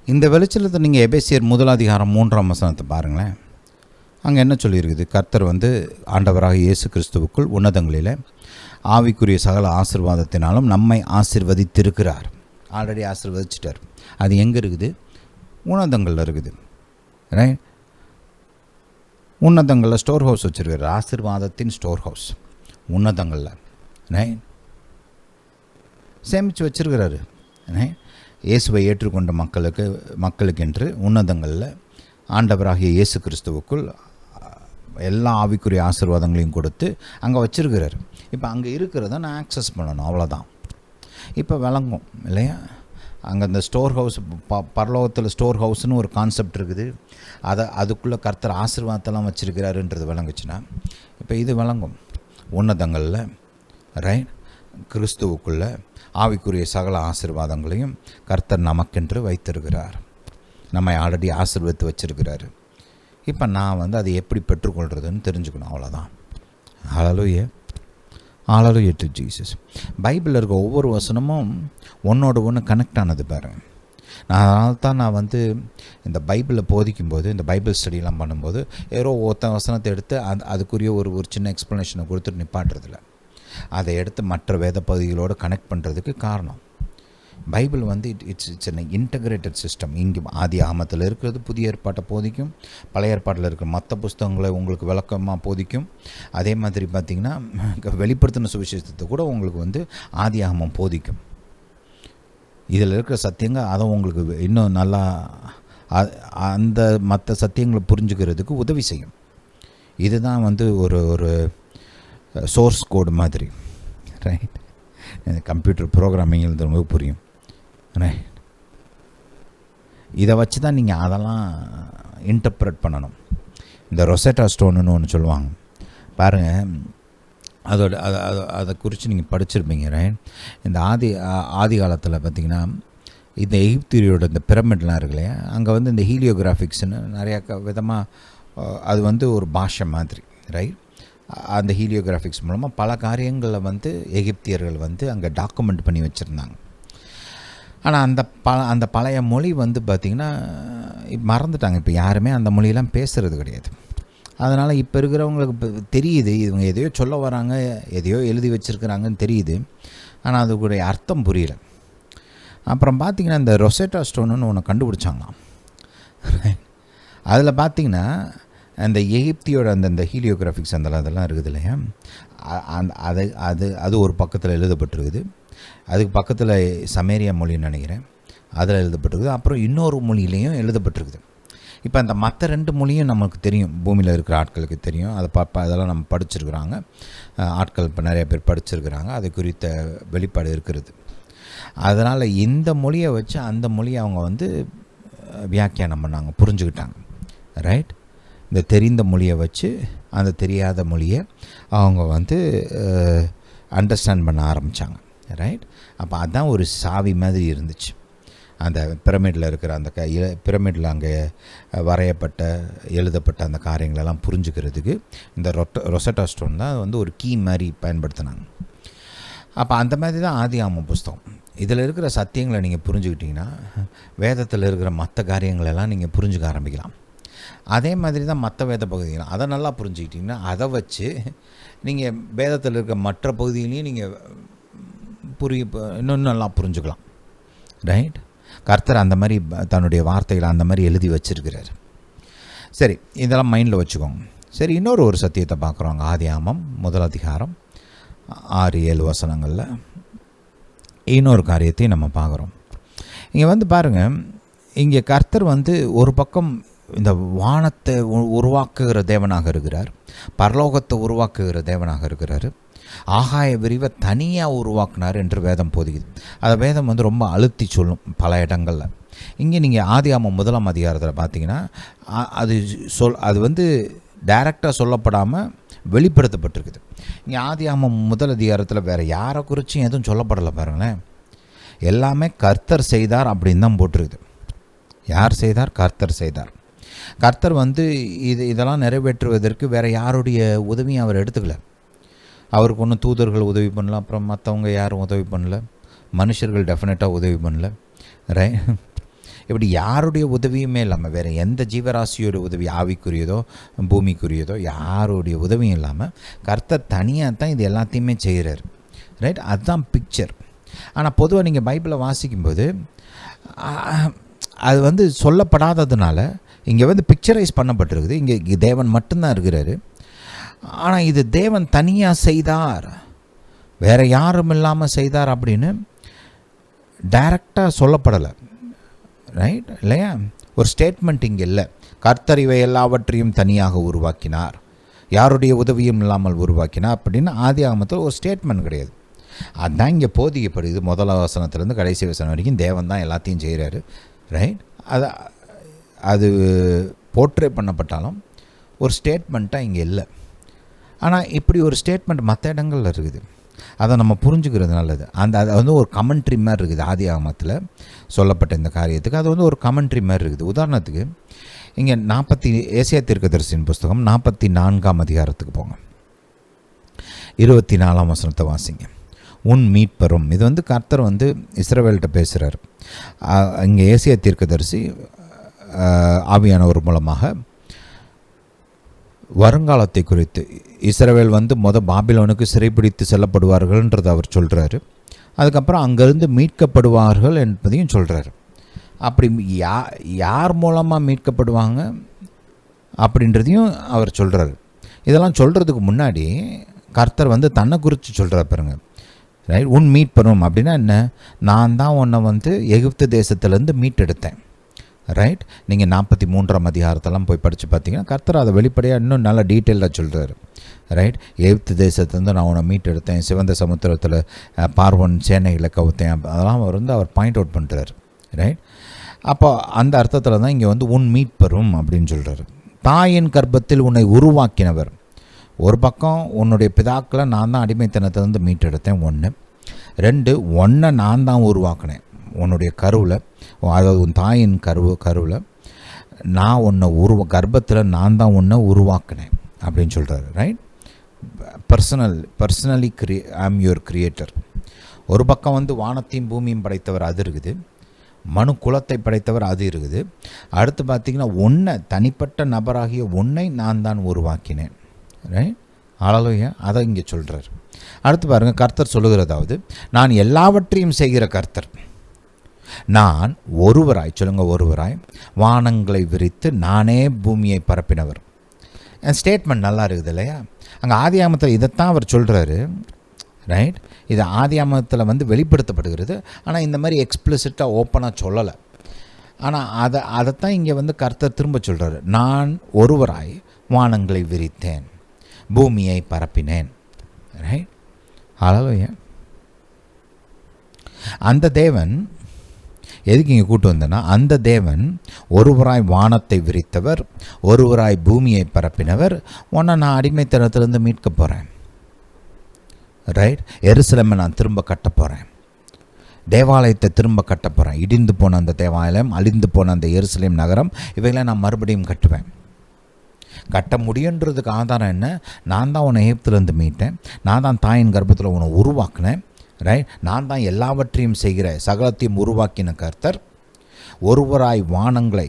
Speaker 1: இந்த வெளிச்சலத்தை நீங்கள் எபேசியர் 1:3 பாருங்களேன். அங்கே என்ன சொல்லியிருக்குது? கர்த்தர் வந்து ஆண்டவராக இயேசு கிறிஸ்துவுக்குள் உன்னதங்களில் ஆவிக்குரிய சகல ஆசீர்வாதத்தினாலும் நம்மை ஆசீர்வதித்திருக்கிறார். ஆல்ரெடி ஆசீர்வதிச்சிட்டார். அது எங்கே இருக்குது? உன்னதங்களில் இருக்குது. ரைட்? உன்னதங்களில் ஸ்டோர் ஹவுஸ் வச்சுருக்கார். ஆசீர்வாதத்தின் ஸ்டோர் ஹவுஸ் உன்னதங்களில் ரைட் சேமித்து வச்சுருக்கிறாரு. இயேசுவை ஏற்றுக்கொண்ட மக்களுக்கென்று உன்னதங்களில் ஆண்டவராகிய இயேசு கிறிஸ்துவுக்குள் எல்லா ஆவிக்குரிய ஆசீர்வாதங்களையும் கொடுத்து அங்கே வச்சுருக்கிறார். இப்போ அங்கே இருக்கிறத நான் ஆக்சஸ் பண்ணணும், அவ்வளோதான். இப்போ விளங்கும் இல்லையா? அங்கே அந்த ஸ்டோர் ஹவுஸ், பரலோகத்தில் ஸ்டோர் ஹவுஸ்னு ஒரு கான்செப்ட் இருக்குது. அதுக்குள்ளே கர்த்தர் ஆசீர்வாதத்தெல்லாம் வச்சுருக்கிறாருன்றது விளங்குச்சுன்னா இப்போ இது விளங்கும். உன்னதங்களில் ரைட் கிறிஸ்துவுக்குள்ளே ஆவிக்குரிய சகல ஆசீர்வாதங்களையும் கர்த்தர் நமக்கென்று வைத்திருக்கிறார். நம்மை ஆல்ரெடி ஆசீர்வதித்து வச்சிருக்கிறாரு. இப்போ நான் வந்து அதை எப்படி பெற்றுக்கொள்கிறதுன்னு தெரிஞ்சுக்கணும், அவ்வளோதான். ஹல்லேலூயா. Hallelujah to Jesus. பைபிளில் இருக்க ஒவ்வொரு வசனமும் ஒன்றோடு ஒன்று கனெக்ட் ஆனது பாருங்க. அதனால தான் நான் வந்து இந்த பைபிளை போதிக்கும்போது, இந்த பைபிள் ஸ்டடியெலாம் பண்ணும்போது ஏதோ வசனத்தை எடுத்து அதுக்குரிய ஒரு சின்ன எக்ஸ்ப்ளனேஷனை கொடுத்துட்டு நிப்பாட்டுறதில்ல. அதை எடுத்து மற்ற வேத பகுதிகளோடு கனெக்ட் பண்ணுறதுக்கு காரணம், பைபிள் வந்து இட்ஸ் an இன்டகிரேட்டட் சிஸ்டம். இங்கே ஆதி ஆகமத்தில் இருக்கிறது புதிய ஏற்பாட்டை போதிக்கும், பழைய ஏற்பாட்டில் இருக்கிற மற்ற புஸ்தகங்களை உங்களுக்கு விளக்கமாக போதிக்கும். அதே மாதிரி பார்த்திங்கன்னா வெளிப்படுத்தின சுவிசேஷத்தை கூட உங்களுக்கு வந்து ஆதி ஆகமம் போதிக்கும். இதில் இருக்கிற சத்தியங்கள் அதை உங்களுக்கு இன்னும் நல்லா அந்த மற்ற சத்தியங்களை புரிஞ்சுக்கிறதுக்கு உதவி செய்யும். இதுதான் வந்து ஒரு சோர்ஸ் கோடு மாதிரி. ரைட்? கம்ப்யூட்டர் ப்ரோக்ராமிங் எழுதுறவங்களுக்கு புரியும். ரைட்? இதை வச்சு தான் நீங்கள் அதெல்லாம் இன்டர்ப்ரெட் பண்ணணும். இந்த ரொசெட்டா ஸ்டோனுன்னு ஒன்று சொல்லுவாங்க பாருங்கள், அதை குறித்து நீங்கள் படிச்சிருப்பீங்க. ரைட்? இந்த ஆதி காலத்தில் பார்த்திங்கன்னா இந்த எகிப்தியரோட இந்த பிரமிட்லாம் இருக்கு இல்லையா, அங்கே வந்து இந்த ஹீலியோகிராஃபிக்ஸ்னு நிறையா விதமாக அது வந்து ஒரு பாஷை மாதிரி. ரைட்? அந்த ஹீலியோகிராஃபிக்ஸ் மூலமாக பல காரியங்களில் வந்து எகிப்தியர்கள் வந்து அங்கே டாக்குமெண்ட் பண்ணி வச்சுருந்தாங்க. ஆனால் அந்த பழைய மொழி வந்து பார்த்திங்கன்னா மறந்துட்டாங்க. இப்போ யாருமே அந்த மொழியெல்லாம் பேசுகிறது கிடையாது. அதனால் இப்போ இருக்கிறவங்களுக்கு தெரியுது, இவங்க எதையோ சொல்ல வராங்க, எதையோ எழுதி வச்சுருக்கிறாங்கன்னு தெரியுது, ஆனால் அதுக்குடைய அர்த்தம் புரியல. அப்புறம் பார்த்திங்கன்னா இந்த ரொசெட்டா ஸ்டோனுன்னு ஒன்று கண்டுபிடிச்சாங்களாம். அதில் பார்த்திங்கன்னா அந்த எகிப்தியோட அந்த ஹீலியோகிராஃபிக்ஸ் அதெல்லாம் இருக்குது இல்லையா, அது ஒரு பக்கத்தில் எழுதப்பட்டிருக்குது. அதுக்கு பக்கத்தில் சமேரியா மொழின்னு நினைக்கிறேன், அதில் எழுதப்பட்டிருக்குது. அப்புறம் இன்னொரு மொழியிலையும் எழுதப்பட்டிருக்குது. இப்போ அந்த மற்ற 2 மொழியும் நமக்கு தெரியும், பூமியில் இருக்கிற ஆட்களுக்கு தெரியும். அதெல்லாம் நம்ம படிச்சிருக்கிறாங்க, ஆட்கள் இப்போ நிறைய பேர் படிச்சிருக்கிறாங்க, அது குறித்த வெளிப்பாடு இருக்கிறது. அதனால் இந்த மொழியை வச்சு அந்த மொழியை அவங்க வந்து வியாக்கியானம் பண்ணாங்க, புரிஞ்சுக்கிட்டாங்க. ரைட்? இந்த தெரிந்த மொழியை வச்சு அந்த தெரியாத மொழியை அவங்க வந்து அண்டர்ஸ்டாண்ட் பண்ண ஆரம்பித்தாங்க. ரைட்? அப்போ அதுதான் ஒரு சாவி மாதிரி இருந்துச்சு. அந்த பிரமிடில் இருக்கிற அந்த பிரமிடில் அங்கே வரையப்பட்ட எழுதப்பட்ட அந்த காரியங்களெல்லாம் புரிஞ்சுக்கிறதுக்கு இந்த ரொசெட்டா ஸ்டோன் தான் வந்து ஒரு கீ மாதிரி பயன்படுத்தினாங்க. அப்போ அந்த மாதிரி தான் ஆதியாகம புஸ்தகம். இதில் இருக்கிற சத்தியங்களை நீங்கள் புரிஞ்சுக்கிட்டிங்கன்னா வேதத்தில் இருக்கிற மற்ற காரியங்களெல்லாம் நீங்கள் புரிஞ்சுக்க ஆரம்பிக்கலாம். அதே மாதிரி தான் மற்ற வேத பகுதிகள், அதை நல்லா புரிஞ்சுக்கிட்டிங்கன்னா அதை வச்சு நீங்கள் வேதத்தில் இருக்கிற மற்ற பகுதிகளையும் நீங்கள் இன்னும் நல்லா புரிஞ்சுக்கலாம். ரைட்? கர்த்தர் அந்த மாதிரி தன்னுடைய வார்த்தைகளை அந்த மாதிரி எழுதி வச்சிருக்கிறார். சரி, இதெல்லாம் மைண்டில் வச்சுக்கோங்க. சரி, இன்னொரு சத்தியத்தை பார்க்குறோங்க. ஆதியாகமம் 1 அதிகாரம் 6-7 வசனங்களில் இன்னொரு காரியத்தையும் நம்ம பார்க்குறோம். இங்கே வந்து பாருங்கள், இங்கே கர்த்தர் வந்து ஒரு பக்கம் இந்த வானத்தை உருவாக்குகிற தேவனாக இருக்கிறார், பரலோகத்தை உருவாக்குகிற தேவனாக இருக்கிறார், ஆகாய விரிவை தனியாக உருவாக்குனார் என்று வேதம் போதிக்குது. அதை வேதம் வந்து ரொம்ப அழுத்தி சொல்லும் பல இடங்களில். இங்கே நீங்கள் ஆதியாகமம் 1 அதிகாரத்தில் பார்த்தீங்கன்னா அது வந்து டைரெக்டாக சொல்லப்படாமல் வெளிப்படுத்தப்பட்டிருக்குது. இங்கே ஆதியாகமம் 1 அதிகாரத்தில் வேறு யாரை குறித்தும் எதுவும் சொல்லப்படலை. பாருங்களேன், எல்லாமே கர்த்தர் செய்தார் அப்படின்னு தான் போட்டிருக்குது. யார் செய்தார்? கர்த்தர் செய்தார். கர்த்தர் வந்து இதெல்லாம் நிறைவேற்றுவதற்கு வேறு யாருடைய உதவியும் அவர் எடுத்துக்கல. அவருக்கு ஒன்றும் தூதர்கள் உதவி பண்ணல, அப்புறம் மற்றவங்க யாரும் உதவி பண்ணல, மனுஷர்கள் டெஃபினட்டாக உதவி பண்ணல, ரைட்? இப்படி யாருடைய உதவியுமே இல்லாமல், வேறு எந்த ஜீவராசியோட உதவி, ஆவிக்குரியதோ பூமிக்குரியதோ யாருடைய உதவியும் இல்லாமல் கர்த்தர் தனியாக தான் இது எல்லாத்தையுமே செய்கிறார், ரைட்? அதுதான் பிக்சர். ஆனால் பொதுவாக நீங்கள் பைபிளை வாசிக்கும்போது அது வந்து சொல்லப்படாததுனால இங்கே வந்து பிக்சரைஸ் பண்ணப்பட்டிருக்குது. இங்கே தேவன் மட்டும்தான் இருக்கிறாரு. ஆனால் இது தேவன் தனியாக செய்தார், வேறு யாரும் இல்லாமல் செய்தார் அப்படின்னு டைரக்டாக சொல்லப்படலை, ரைட்? இல்லையா? ஒரு ஸ்டேட்மெண்ட் இங்கே இல்லை. கர்த்தர் இவை எல்லாவற்றையும் தனியாக உருவாக்கினார், யாருடைய உதவியும் இல்லாமல் உருவாக்கினார் அப்படின்னு ஆதியாகமத்தில் ஒரு ஸ்டேட்மெண்ட் கிடையாது. அதுதான் இங்கே போதிக்கப்படுது. 1 வசனத்துலேருந்து கடைசி வசனம் வரைக்கும் தேவன் தான் எல்லாத்தையும் செய்கிறாரு, ரைட்? அது போர்ட்ரே பண்ணப்பட்டாலும் ஒரு ஸ்டேட்மெண்ட்டாக இங்கே இல்லை. ஆனால் இப்படி ஒரு ஸ்டேட்மெண்ட் மற்ற இடங்களில் இருக்குது. அதை நம்ம புரிஞ்சுக்கிறது நல்லது. அது வந்து ஒரு கமெண்ட்ரி மாதிரி இருக்குது. ஆதியாகமத்தில் சொல்லப்பட்ட இந்த காரியத்துக்கு அது வந்து ஒரு கமெண்ட்ரி மாதிரி இருக்குது. உதாரணத்துக்கு இங்கே ஏசாயா தீர்க்கதரிசியின் புஸ்தகம் 44 அதிகாரத்துக்கு போங்க, 24 வசனத்தை வாசிங்க. உன் மீட்பரும், இது வந்து கர்த்தர் வந்து இஸ்ரவேல்கிட்ட பேசுகிறார். இங்கே ஏசாயா தீர்க்கதரிசி ஆவியானவர் மூலமாக வருங்காலத்தை குறித்து, இஸ்ரவேல் வந்து பாபிலோனுக்கு சிறைப்பிடித்து செல்லப்படுவார்கள்ன்றது அவர் சொல்கிறாரு. அதுக்கப்புறம் அங்கேருந்து மீட்கப்படுவார்கள் என்பதையும் சொல்கிறார். அப்படி யார் மூலமாக மீட்கப்படுவாங்க அப்படின்றதையும் அவர் சொல்கிறார். இதெல்லாம் சொல்கிறதுக்கு முன்னாடி கர்த்தர் வந்து தன்னை குறித்து சொல்கிறார் பாருங்க, ரைட்? உன் மீட்பரும் அப்படின்னா என்ன? நான் தான் உன்னை வந்து எகிப்து தேசத்துலேருந்து மீட்டெடுத்தேன், ரைட்? நீங்கள் 43 அதிகாரத்தெல்லாம் போய் படித்து பார்த்தீங்கன்னா கர்த்தர் அதை வெளிப்படையாக இன்னும் நல்லா டீட்டெயிலாக சொல்கிறாரு, ரைட்? எகிப்து தேசத்துலேருந்து நான் உன்னை மீட்டெடுத்தேன், சிவந்த சமுத்திரத்தில் பார்வன் சேனைகளை கவுத்தேன், அதெல்லாம் அவர் பாயிண்ட் அவுட் பண்ணுறாரு, ரைட்? அப்போ அந்த அர்த்தத்தில் தான் இங்கே வந்து உன் மீட்பரும் அப்படின்னு சொல்கிறாரு. தாயின் கர்ப்பத்தில் உன்னை உருவாக்கினவர். ஒரு பக்கம் உன்னுடைய பிதாக்களை நான் தான் அடிமைத்தனத்திலேருந்து மீட்டெடுத்தேன், 1. 2, ஒன்றை நான் தான் உருவாக்கினேன் உன்னுடைய கருவில், அதாவது உன் தாயின் கருவில் நான் உன்னை கர்ப்பத்தில் நான் தான் உன்னை உருவாக்கினேன் அப்படின்னு சொல்கிறாரு, right? Personally I'm your creator. ஒரு பக்கம் வந்து வானத்தையும் பூமியும் படைத்தவர் அது இருக்குது, மனு குலத்தை படைத்தவர் அது இருக்குது. அடுத்து பார்த்திங்கன்னா ஒன்றை, தனிப்பட்ட நபராகிய ஒன்றை நான் தான் உருவாக்கினேன், ரைட்? ஹல்லேலூயா. அதை இங்கே சொல்கிறார். அடுத்து பாருங்கள், கர்த்தர் சொல்லுகிறதாவது, நான் எல்லாவற்றையும் செய்கிற கர்த்தர், நான் ஒருவராய், சொல்லுங்கள் ஒருவராய், வானங்களை விரித்து நானே பூமியை பரப்பினவர். என் ஸ்டேட்மெண்ட் நல்லா இருக்குது இல்லையா? அங்கே ஆதியாகமத்தில் இதைத்தான் அவர் சொல்கிறாரு, ரைட்? இது ஆதியாகமத்தில் வந்து வெளிப்படுத்தப்படுகிறது. ஆனால் இந்த மாதிரி எக்ஸ்பிளிசிட்டாக ஓப்பனாக சொல்லலை. ஆனால் அதைத்தான் இங்கே வந்து கர்த்தர் திரும்ப சொல்கிறாரு, நான் ஒருவராய் வானங்களை விரித்தேன், பூமியை பரப்பினேன், ரைட்? ஹல்லேலூயா. அந்த தேவன் எதுக்கு இங்கே கூட்டு வந்தேன்னா, அந்த தேவன் ஒருவராய் வானத்தை விரித்தவர், ஒருவராய் பூமியை பரப்பினவர். உன்னை நான் அடிமைத்தனத்திலிருந்து மீட்க போகிறேன், ரைட்? எருசலேமை நான் திரும்ப கட்ட போகிறேன், தேவாலயத்தை திரும்ப கட்ட போகிறேன். இடிந்து போன அந்த தேவாலயம், அழிந்து போன அந்த எருசலேம் நகரம், இவைகளை நான் மறுபடியும் கட்டுவேன். கட்ட முடியுன்றதுக்கு ஆதாரம் என்ன? நான் தான் உன்னை எகிப்திலேருந்து மீட்டேன், நான் தான் தாயின் கர்ப்பத்தில் உன்னை உருவாக்கினேன், ரைட்? நான் தான் எல்லாவற்றையும் செய்கிற சகலத்தையும் உருவாக்கின கர்த்தர், ஒருவராய் வானங்களை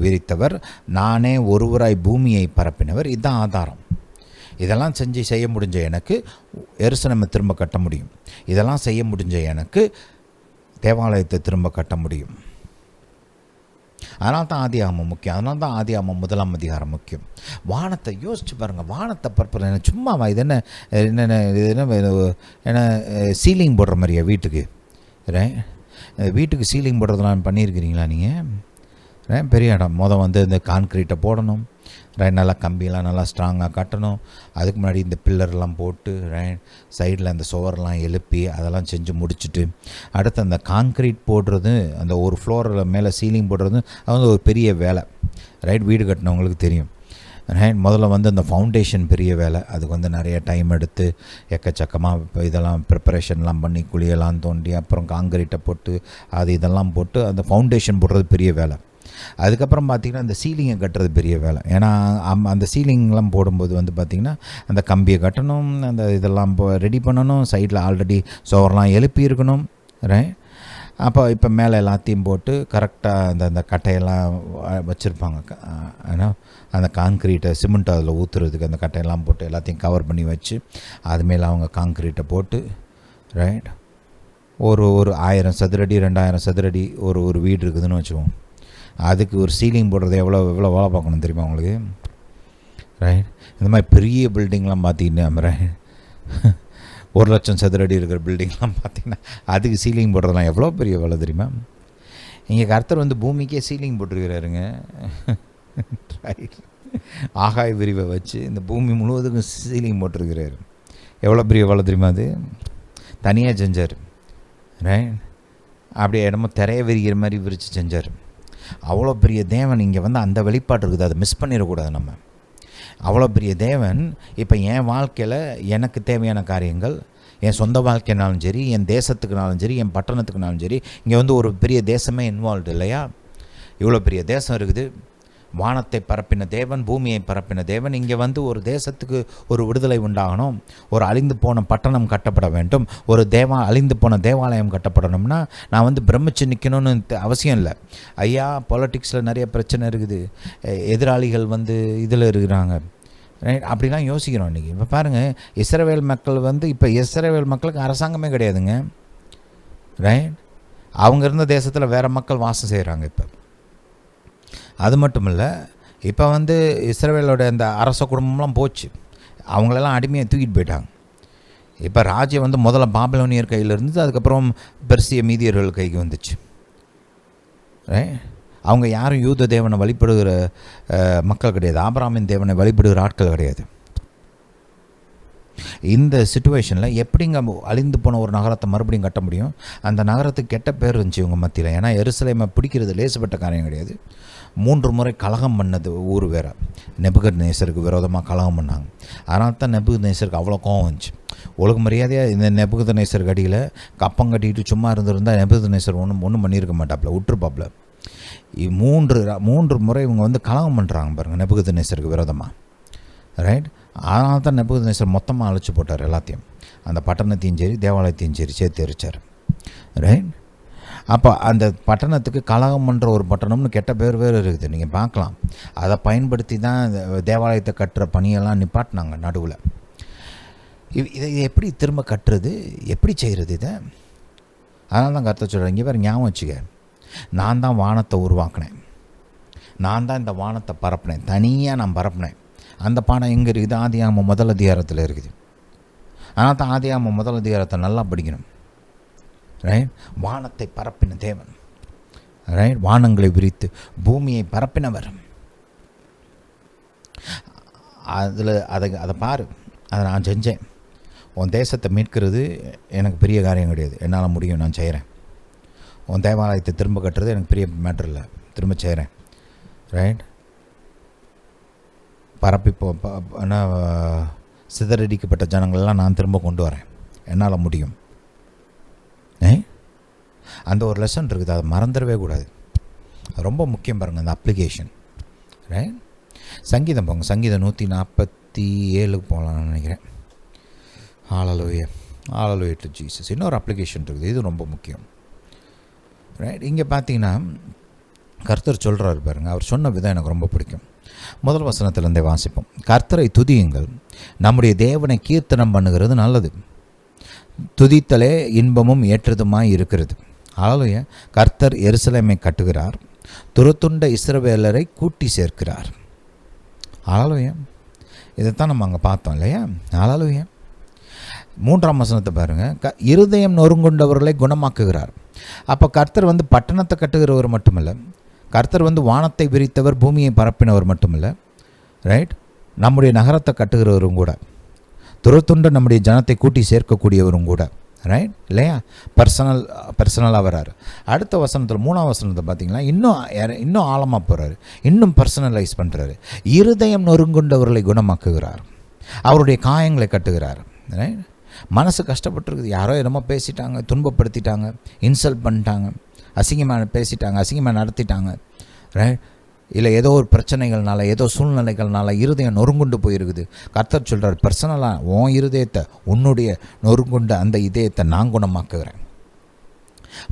Speaker 1: விரித்தவர், நானே ஒருவராய் பூமியை பரப்பினவர். இதுதான் ஆதாரம். இதெல்லாம் செய்ய முடிஞ்ச எனக்கு எருசலேமை திரும்ப கட்ட முடியும். இதெல்லாம் செய்ய முடிஞ்ச எனக்கு தேவாலயத்தை திரும்ப கட்ட முடியும். அதனால தான் ஆதியாகமம் முக்கியம். அதனால தான் ஆதியாகமம் 1ஆம் அதிகாரம் முக்கியம். வானத்தை யோசிச்சு பாருங்கள். வானத்தை பரப்புற என்ன சும்மாவா? இது என்ன என்னென்ன இது என்ன சீலிங் போடுற மாதிரியா வீட்டுக்கு? வீட்டுக்கு சீலிங் போடுறதுலாம் பண்ணியிருக்கிறீங்களா நீங்கள்? பெரிய இடம் வந்து இந்த கான்க்ரீட்டை போடணும், நல்லா கம்பியெல்லாம் நல்லா ஸ்ட்ராங்காக கட்டணும். அதுக்கு முன்னாடி இந்த பில்லர்லாம் போட்டு சைடில் அந்த சுவரெலாம் எழுப்பி அதெல்லாம் செஞ்சு முடிச்சுட்டு அடுத்து அந்த கான்க்ரீட் போடுறது, அந்த ஒரு ஃப்ளோரில் மேலே சீலிங் போடுறது அது வந்து ஒரு பெரிய வேலை. வீடு கட்டினவங்களுக்கு தெரியும். முதல்ல வந்து அந்த ஃபவுண்டேஷன் பெரிய வேலை. அதுக்கு வந்து நிறைய டைம் எடுத்து எக்கச்சக்கமாக இதெல்லாம் ப்ரிப்பரேஷன்லாம் பண்ணி குழியெல்லாம் தோண்டி அப்புறம் கான்க்ரீட்டை போட்டு இதெல்லாம் போட்டு அந்த ஃபவுண்டேஷன் போடுறது பெரிய வேலை. அதுக்கப்புறம் பார்த்திங்கன்னா அந்த சீலிங்கை கட்டுறது பெரிய வேலை. ஏன்னா அந்த சீலிங்லாம் போடும்போது வந்து பார்த்திங்கன்னா அந்த கம்பியை கட்டணும், அந்த இதெல்லாம் ரெடி பண்ணணும், சைடில் ஆல்ரெடி சுவரெலாம் எழுப்பி இருக்கணும். அப்போ இப்போ மேலே எல்லாத்தையும் போட்டு கரெக்டாக அந்த கட்டையெல்லாம் வச்சுருப்பாங்க. ஏன்னா அந்த கான்க்ரீட்டை சிமெண்ட் அதில் ஊற்றுறதுக்கு அந்த கட்டையெல்லாம் போட்டு எல்லாத்தையும் கவர் பண்ணி வச்சு அதுமாரி அவங்க கான்க்ரீட்டை போட்டு ஒரு 1000 சதுரடி 2000 சதுரடி ஒரு வீடு இருக்குதுன்னு வச்சுக்குவோம். அதுக்கு ஒரு சீலிங் போடுறது எவ்வளோ வேலை பார்க்கணும் தெரியுமா உங்களுக்கு? இந்த மாதிரி பெரிய பில்டிங்லாம் பார்த்திங்கன்னா 1,00,000 சதுரடி இருக்கிற பில்டிங்லாம் பார்த்திங்கன்னா அதுக்கு சீலிங் போடுறதுலாம் எவ்வளோ பெரிய வேலை தெரியுமா? இங்கே கர்த்தர் வந்து பூமிக்கே சீலிங் போட்டிருக்கிறாருங்க. ஆகாய விரிவை வச்சு இந்த பூமி முழுவதுக்கும் சீலிங் போட்டிருக்கிறாரு. எவ்வளோ பெரிய வேலை தெரியுமா? அது தனியாக செஞ்சார். அப்படியே இடமோ திரைய விரிக்கிற மாதிரி விரித்து செஞ்சார். அவ்வளோ பெரிய தேவன் இங்கே வந்து அந்த வெளிப்பாடு இருக்குது. அதை மிஸ் பண்ணிடக்கூடாது நம்ம. அவ்வளோ பெரிய தேவன் இப்போ என் வாழ்க்கையில் எனக்கு தேவையான காரியங்கள், என் சொந்த வாழ்க்கைனாலும் சரி, என் தேசத்துக்குனாலும் சரி, என் பட்டணத்துக்குனாலும் சரி, இங்கே வந்து ஒரு பெரிய தேசமே இன்வால்வ்டு இல்லையா? இவ்வளோ பெரிய தேசம் இருக்குது. வானத்தை பரப்பின தேவன், பூமியை பரப்பின தேவன். இங்கே வந்து ஒரு தேசத்துக்கு ஒரு விடுதலை உண்டாகணும், ஒரு அழிந்து போன பட்டணம் கட்டப்பட வேண்டும், ஒரு அழிந்து போன தேவாலயம் கட்டப்படணும்னா நான் வந்து பிரமிச்சு நிற்கணும்னு அவசியம் இல்லை. ஐயா, பாலிட்டிக்ஸில் நிறைய பிரச்சனை இருக்குது, எதிராளிகள் வந்து இதில் இருக்கிறாங்க, அப்படிலாம் யோசிக்கிறோம் இன்றைக்கி. இப்போ பாருங்கள், இஸ்ரவேல் மக்கள் வந்து இப்போ இஸ்ரவேல் மக்களுக்கு அரசாங்கமே கிடையாதுங்க. அவங்க இருந்த தேசத்தில் வேறு மக்கள் வாசம் செய்கிறாங்க. இப்போ அது மட்டும் இல்லை, இப்போ வந்து இஸ்ரவேலோட அந்த அரச குடும்பம்லாம் போச்சு, அவங்களெல்லாம் அடிமையை தூக்கிட்டு போயிட்டாங்க. இப்போ ராஜ்யம் வந்து முதல்ல பாபிலோனியர் கையில் இருந்துச்சு, அதுக்கப்புறம் பெர்சிய மீதியர்கள் கைக்கு வந்துச்சு. அவங்க யாரும் யூத தேவனை வழிபடுகிற மக்கள் கிடையாது, ஆபிரகாமின் தேவனை வழிபடுகிற ஆட்கள் கிடையாது. இந்த சிச்சுவேஷனில் எப்படிங்க அழிந்து போன ஒரு நகரத்தை மறுபடியும் கட்ட முடியும்? அந்த நகரத்துக்கு கெட்ட பேர் இருந்துச்சு இவங்க மத்தியில். ஏன்னா எருசலேமை பிடிக்கிறது லேசுப்பட்ட காரியம் கிடையாது. 3 முறை கலகம் பண்ணது ஊர் வேறு. நெபுகத்நேசருக்கு விரோதமாக கலகம் பண்ணாங்க. அதனால தான் நெபுகத்நேசருக்கு அவ்வளோ கோவம் வந்துச்சு. ஒழுங்கு மரியாதையாக இந்த நெபுகத்நேசருக்கு அடியில் கப்பம் கட்டிட்டு சும்மா இருந்திருந்தால் நெபுகத்நேசர் ஒன்றும் பண்ணியிருக்க மாட்டாப்புல, விட்டுருப்பாப்புல. 3 முறை இவங்க வந்து கலகம் பண்ணுறாங்க பாருங்கள் நெபுகத்நேசருக்கு விரோதமாக. அதனால தான் நெபுகத்நேசர் மொத்தமாக அழைச்சி போட்டார் எல்லாத்தையும், அந்த பட்டணத்தையும் சரி தேவாலயத்தையும் சரி சேர்த்து எரிச்சார். அப்போ அந்த பட்டணத்துக்கு கலகம் பண்ணுற ஒரு பட்டணம்னு கெட்ட பேர் வேறு இருக்குது, நீங்கள் பார்க்கலாம். அதை பயன்படுத்தி தான் தேவாலயத்தை கட்டுற பணியெல்லாம் நிப்பாட்டினாங்க நடுவில். இதை எப்படி திரும்ப கட்டுறது, எப்படி செய்கிறது இதை? அதனால தான் கருத்தை சொல்கிறேன். இங்கே வேறு ஞாபகம் வச்சுக்க, நான் தான் வானத்தை உருவாக்கினேன், நான் தான் இந்த வானத்தை பரப்பினேன், தனியாக நான் பரப்பினேன். அந்த பாடம் எங்கே இருக்குது? ஆதியாகமம் 1 அதிகாரத்தில் இருக்குது. அதனால் தான் ஆதியாகமம் 1 அதிகாரத்தை நல்லா படிக்கணும். வானத்தை பரப்பின தேவன், வானங்களை விரித்து பூமியை பரப்பினவர். அதில் அதை பாரு, அதை நான் செஞ்சேன். உன் தேசத்தை மீட்கிறது எனக்கு பெரிய காரியம் கிடையாது, என்னால் முடியும், நான் செய்கிறேன். உன் தேவாலயத்தை திரும்ப கட்டுறது எனக்கு பெரிய மேட்டர் இல்லை, திரும்ப செய்கிறேன். பரப்பி சிதறடிக்கப்பட்ட ஜனங்களெல்லாம் நான் திரும்ப கொண்டு வரேன், என்னால் முடியும். அந்த ஒரு லெசன் இருக்குது, அதை மறந்துடவே கூடாது. ரொம்ப முக்கியம் பாருங்கள் அந்த அப்ளிகேஷன். சங்கீதம் போங்க, சங்கீதம் 147 போகலான்னு நினைக்கிறேன். ஹல்லேலூயா, ஹல்லேலூயா டு ஜீசஸ். இன்னொரு அப்ளிகேஷன் இருக்குது, இது ரொம்ப முக்கியம். இங்கே பார்த்தீங்கன்னா கர்த்தர் சொல்கிறாரு பாருங்கள், அவர் சொன்ன விதம் எனக்கு ரொம்ப பிடிக்கும். முதல் வசனத்திலிருந்தே வாசிப்போம். கர்த்தரை துதியுங்கள், நம்முடைய தேவனை கீர்த்தனம் பண்ணுகிறது நல்லது, துதித்தலே இன்பமும் ஏற்றதுமாய் இருக்கிறது. ஹல்லேலூயா. கர்த்தர் எருசலேமை கட்டுகிறார், துரத்துண்ட இஸ்ரவேலரை கூட்டி சேர்க்கிறார். ஹல்லேலூயா. இதைத்தான் நம்ம அங்கே பார்த்தோம் இல்லையா? ஹல்லேலூயா. 3ஆம் வசனத்தை பாருங்கள். இருதயம் நொறுங்குண்டவர்களை குணமாக்குகிறார். அப்போ கர்த்தர் வந்து பட்டணத்தை கட்டுகிறவர் மட்டுமல்ல, கர்த்தர் வந்து வானத்தை விரித்தவர், பூமியை பரப்பினவர் மட்டுமல்ல, ரைட், நம்முடைய நகரத்தை கட்டுகிறவரும் கூட, துரத்துண்ட நம்முடைய ஜனத்தை கூட்டி சேர்க்கக்கூடியவரும் கூட, ரைட் இல்லையா? பர்சனலாக வர்றாரு. அடுத்த வசனத்தில் 3ஆம் வசனத்தை பார்த்தீங்கன்னா இன்னும் ஆழமாக போகிறாரு, இன்னும் பர்சனலைஸ் பண்ணுறாரு. இருதயம் நொறுங்குண்டவர்களை குணமாக்குகிறார், அவருடைய காயங்களை கட்டுகிறார். ரைட், மனசு கஷ்டப்பட்டுருக்குது, யாரோ என்னமோ பேசிட்டாங்க, துன்பப்படுத்திட்டாங்க, இன்சல்ட் பண்ணிட்டாங்க, அசிங்கமாக பேசிட்டாங்க, அசிங்கமாக நடத்திட்டாங்க, ரைட், இல்லை ஏதோ ஒரு பிரச்சனைகள்னால, ஏதோ சூழ்நிலைகள்னால இருதயம் நொறுங்குண்டு போயிருக்குது. கர்த்தர் சொல்கிறார், பர்சனலாக உன் இருதயத்தை, உன்னுடைய நொறுங்குண்ட அந்த இதயத்தை நான் குணமாக்குகிறேன்.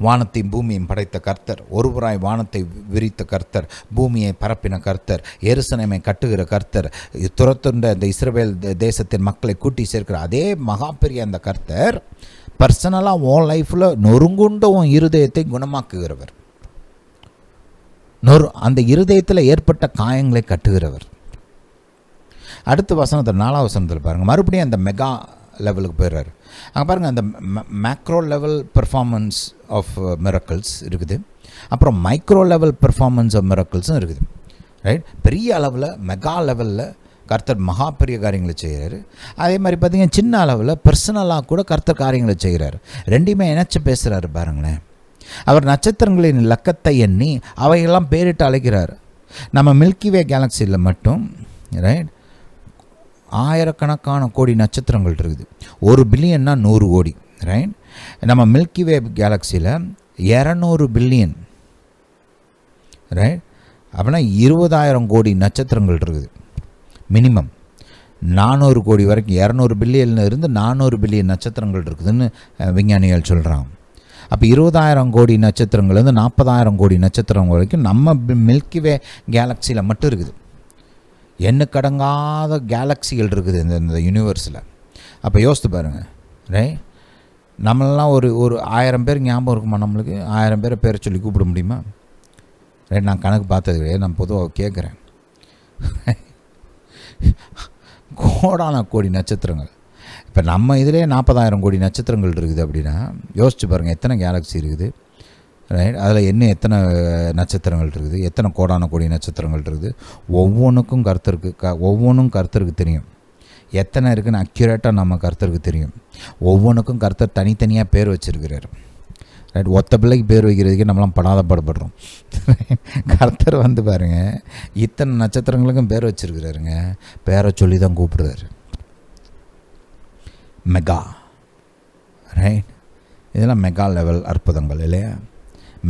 Speaker 1: வானத்தையும் பூமியையும் படைத்த கர்த்தர், ஒருவராய் வானத்தை விரித்த கர்த்தர், பூமியை பரப்பின கர்த்தர், எருசலேமை கட்டுகிற கர்த்தர், துரத்துண்ட இந்த இஸ்ரவேல் தேசத்தின் மக்களை கூட்டி சேர்க்கிற அதே மகா பெரிய அந்த கர்த்தர் பர்சனலாக உன் லைஃப்பில் நொறுங்குண்ட உன் இருதயத்தை குணமாக்குகிறவர், அந்த இருதயத்தில் ஏற்பட்ட காயங்களை கட்டுகிறவர். அடுத்த வசனத்தில் 4ஆம் வசனத்தில் பாருங்கள், மறுபடியும் அந்த மெகா லெவலுக்கு போயிடுறாரு. அங்கே பாருங்கள், அந்த macro level performance of miracles இருக்குது, அப்புறம் மைக்ரோ லெவல் பெர்ஃபார்மன்ஸ் ஆஃப் மிரக்கிள்ஸும் இருக்குது. ரைட், பெரிய அளவில் மெகா லெவலில் கர்த்தர் மகா பெரிய காரியங்களை செய்கிறாரு. அதே மாதிரி பார்த்திங்கன்னா சின்ன அளவில் பர்சனலாக கூட கர்த்தர் காரியங்களை செய்கிறார். ரெண்டையுமே இணைச்சி பேசுகிறாரு பாருங்களேன். அவர் நட்சத்திரங்களின் இலக்கத்தை எண்ணி அவையெல்லாம் பேரிட்டு அழைக்கிறார். நம்ம மில்கிவே கேலக்சியில் மட்டும் ரைட் ஆயிரக்கணக்கான கோடி நட்சத்திரங்கள் இருக்குது. 1 பில்லியன்னா 100 கோடி. ரைட், நம்ம மில்கிவே கேலக்சியில் 200 பில்லியன், ரைட், அப்படின்னா 20,000 கோடி நட்சத்திரங்கள் இருக்குது. மினிமம் 400 கோடி வரைக்கும், 200 பில்லியன்ல இருந்து 400 பில்லியன் நட்சத்திரங்கள் இருக்குதுன்னு விஞ்ஞானிகள் சொல்கிறாங்க. அப்போ 20,000 கோடி நட்சத்திரங்கள்லேருந்து 40,000 கோடி நட்சத்திரம் வரைக்கும் நம்ம மில்கிவே கேலக்சியில் மட்டும் இருக்குது. எண்ணுக்கடங்காத கேலக்சிகள் இருக்குது இந்த யூனிவர்ஸில். அப்போ யோசித்து பாருங்கள். ரைட், நம்மளெலாம் ஒரு 1000 பேர் ஞாபகம் இருக்குமா? நம்மளுக்கு 1000 பேரை பேரை சொல்லி கூப்பிட முடியுமா? ரைட், நான் கணக்கு பார்த்தது கிடையாது, நான் பொதுவாக கேட்குறேன். கோடான கோடி நட்சத்திரங்கள். இப்போ நம்ம இதிலே 40,000 கோடி நட்சத்திரங்கள் இருக்குது அப்படின்னா யோசிச்சு பாருங்கள், எத்தனை கேலக்ஸி இருக்குது. ரைட், அதில் இன்னும் எத்தனை நட்சத்திரங்கள் இருக்குது, எத்தனை கோடான கோடி நட்சத்திரங்கள் இருக்குது. ஒவ்வொன்றுக்கும் கர்த்தருக்கு தெரியும். எத்தனை இருக்குன்னு அக்யூரேட்டாக நம்ம கர்த்தருக்கு தெரியும். ஒவ்வொன்றுக்கும் கர்த்தர் தனித்தனியாக பேர் வச்சுருக்கிறார். ரைட், ஒத்த பிள்ளைக்கு பேர் வைக்கிறதுக்கே நம்மளாம் படாத பாடுபடுறோம். கர்த்தர் வந்து பாருங்கள், இத்தனை நட்சத்திரங்களுக்கும் பேர் வச்சுருக்கிறாருங்க. பேரை சொல்லி தான் கூப்பிடுறாரு. மெகா, ரைட், இதெல்லாம் மெகா லெவல் அற்புதங்கள் இல்லையா?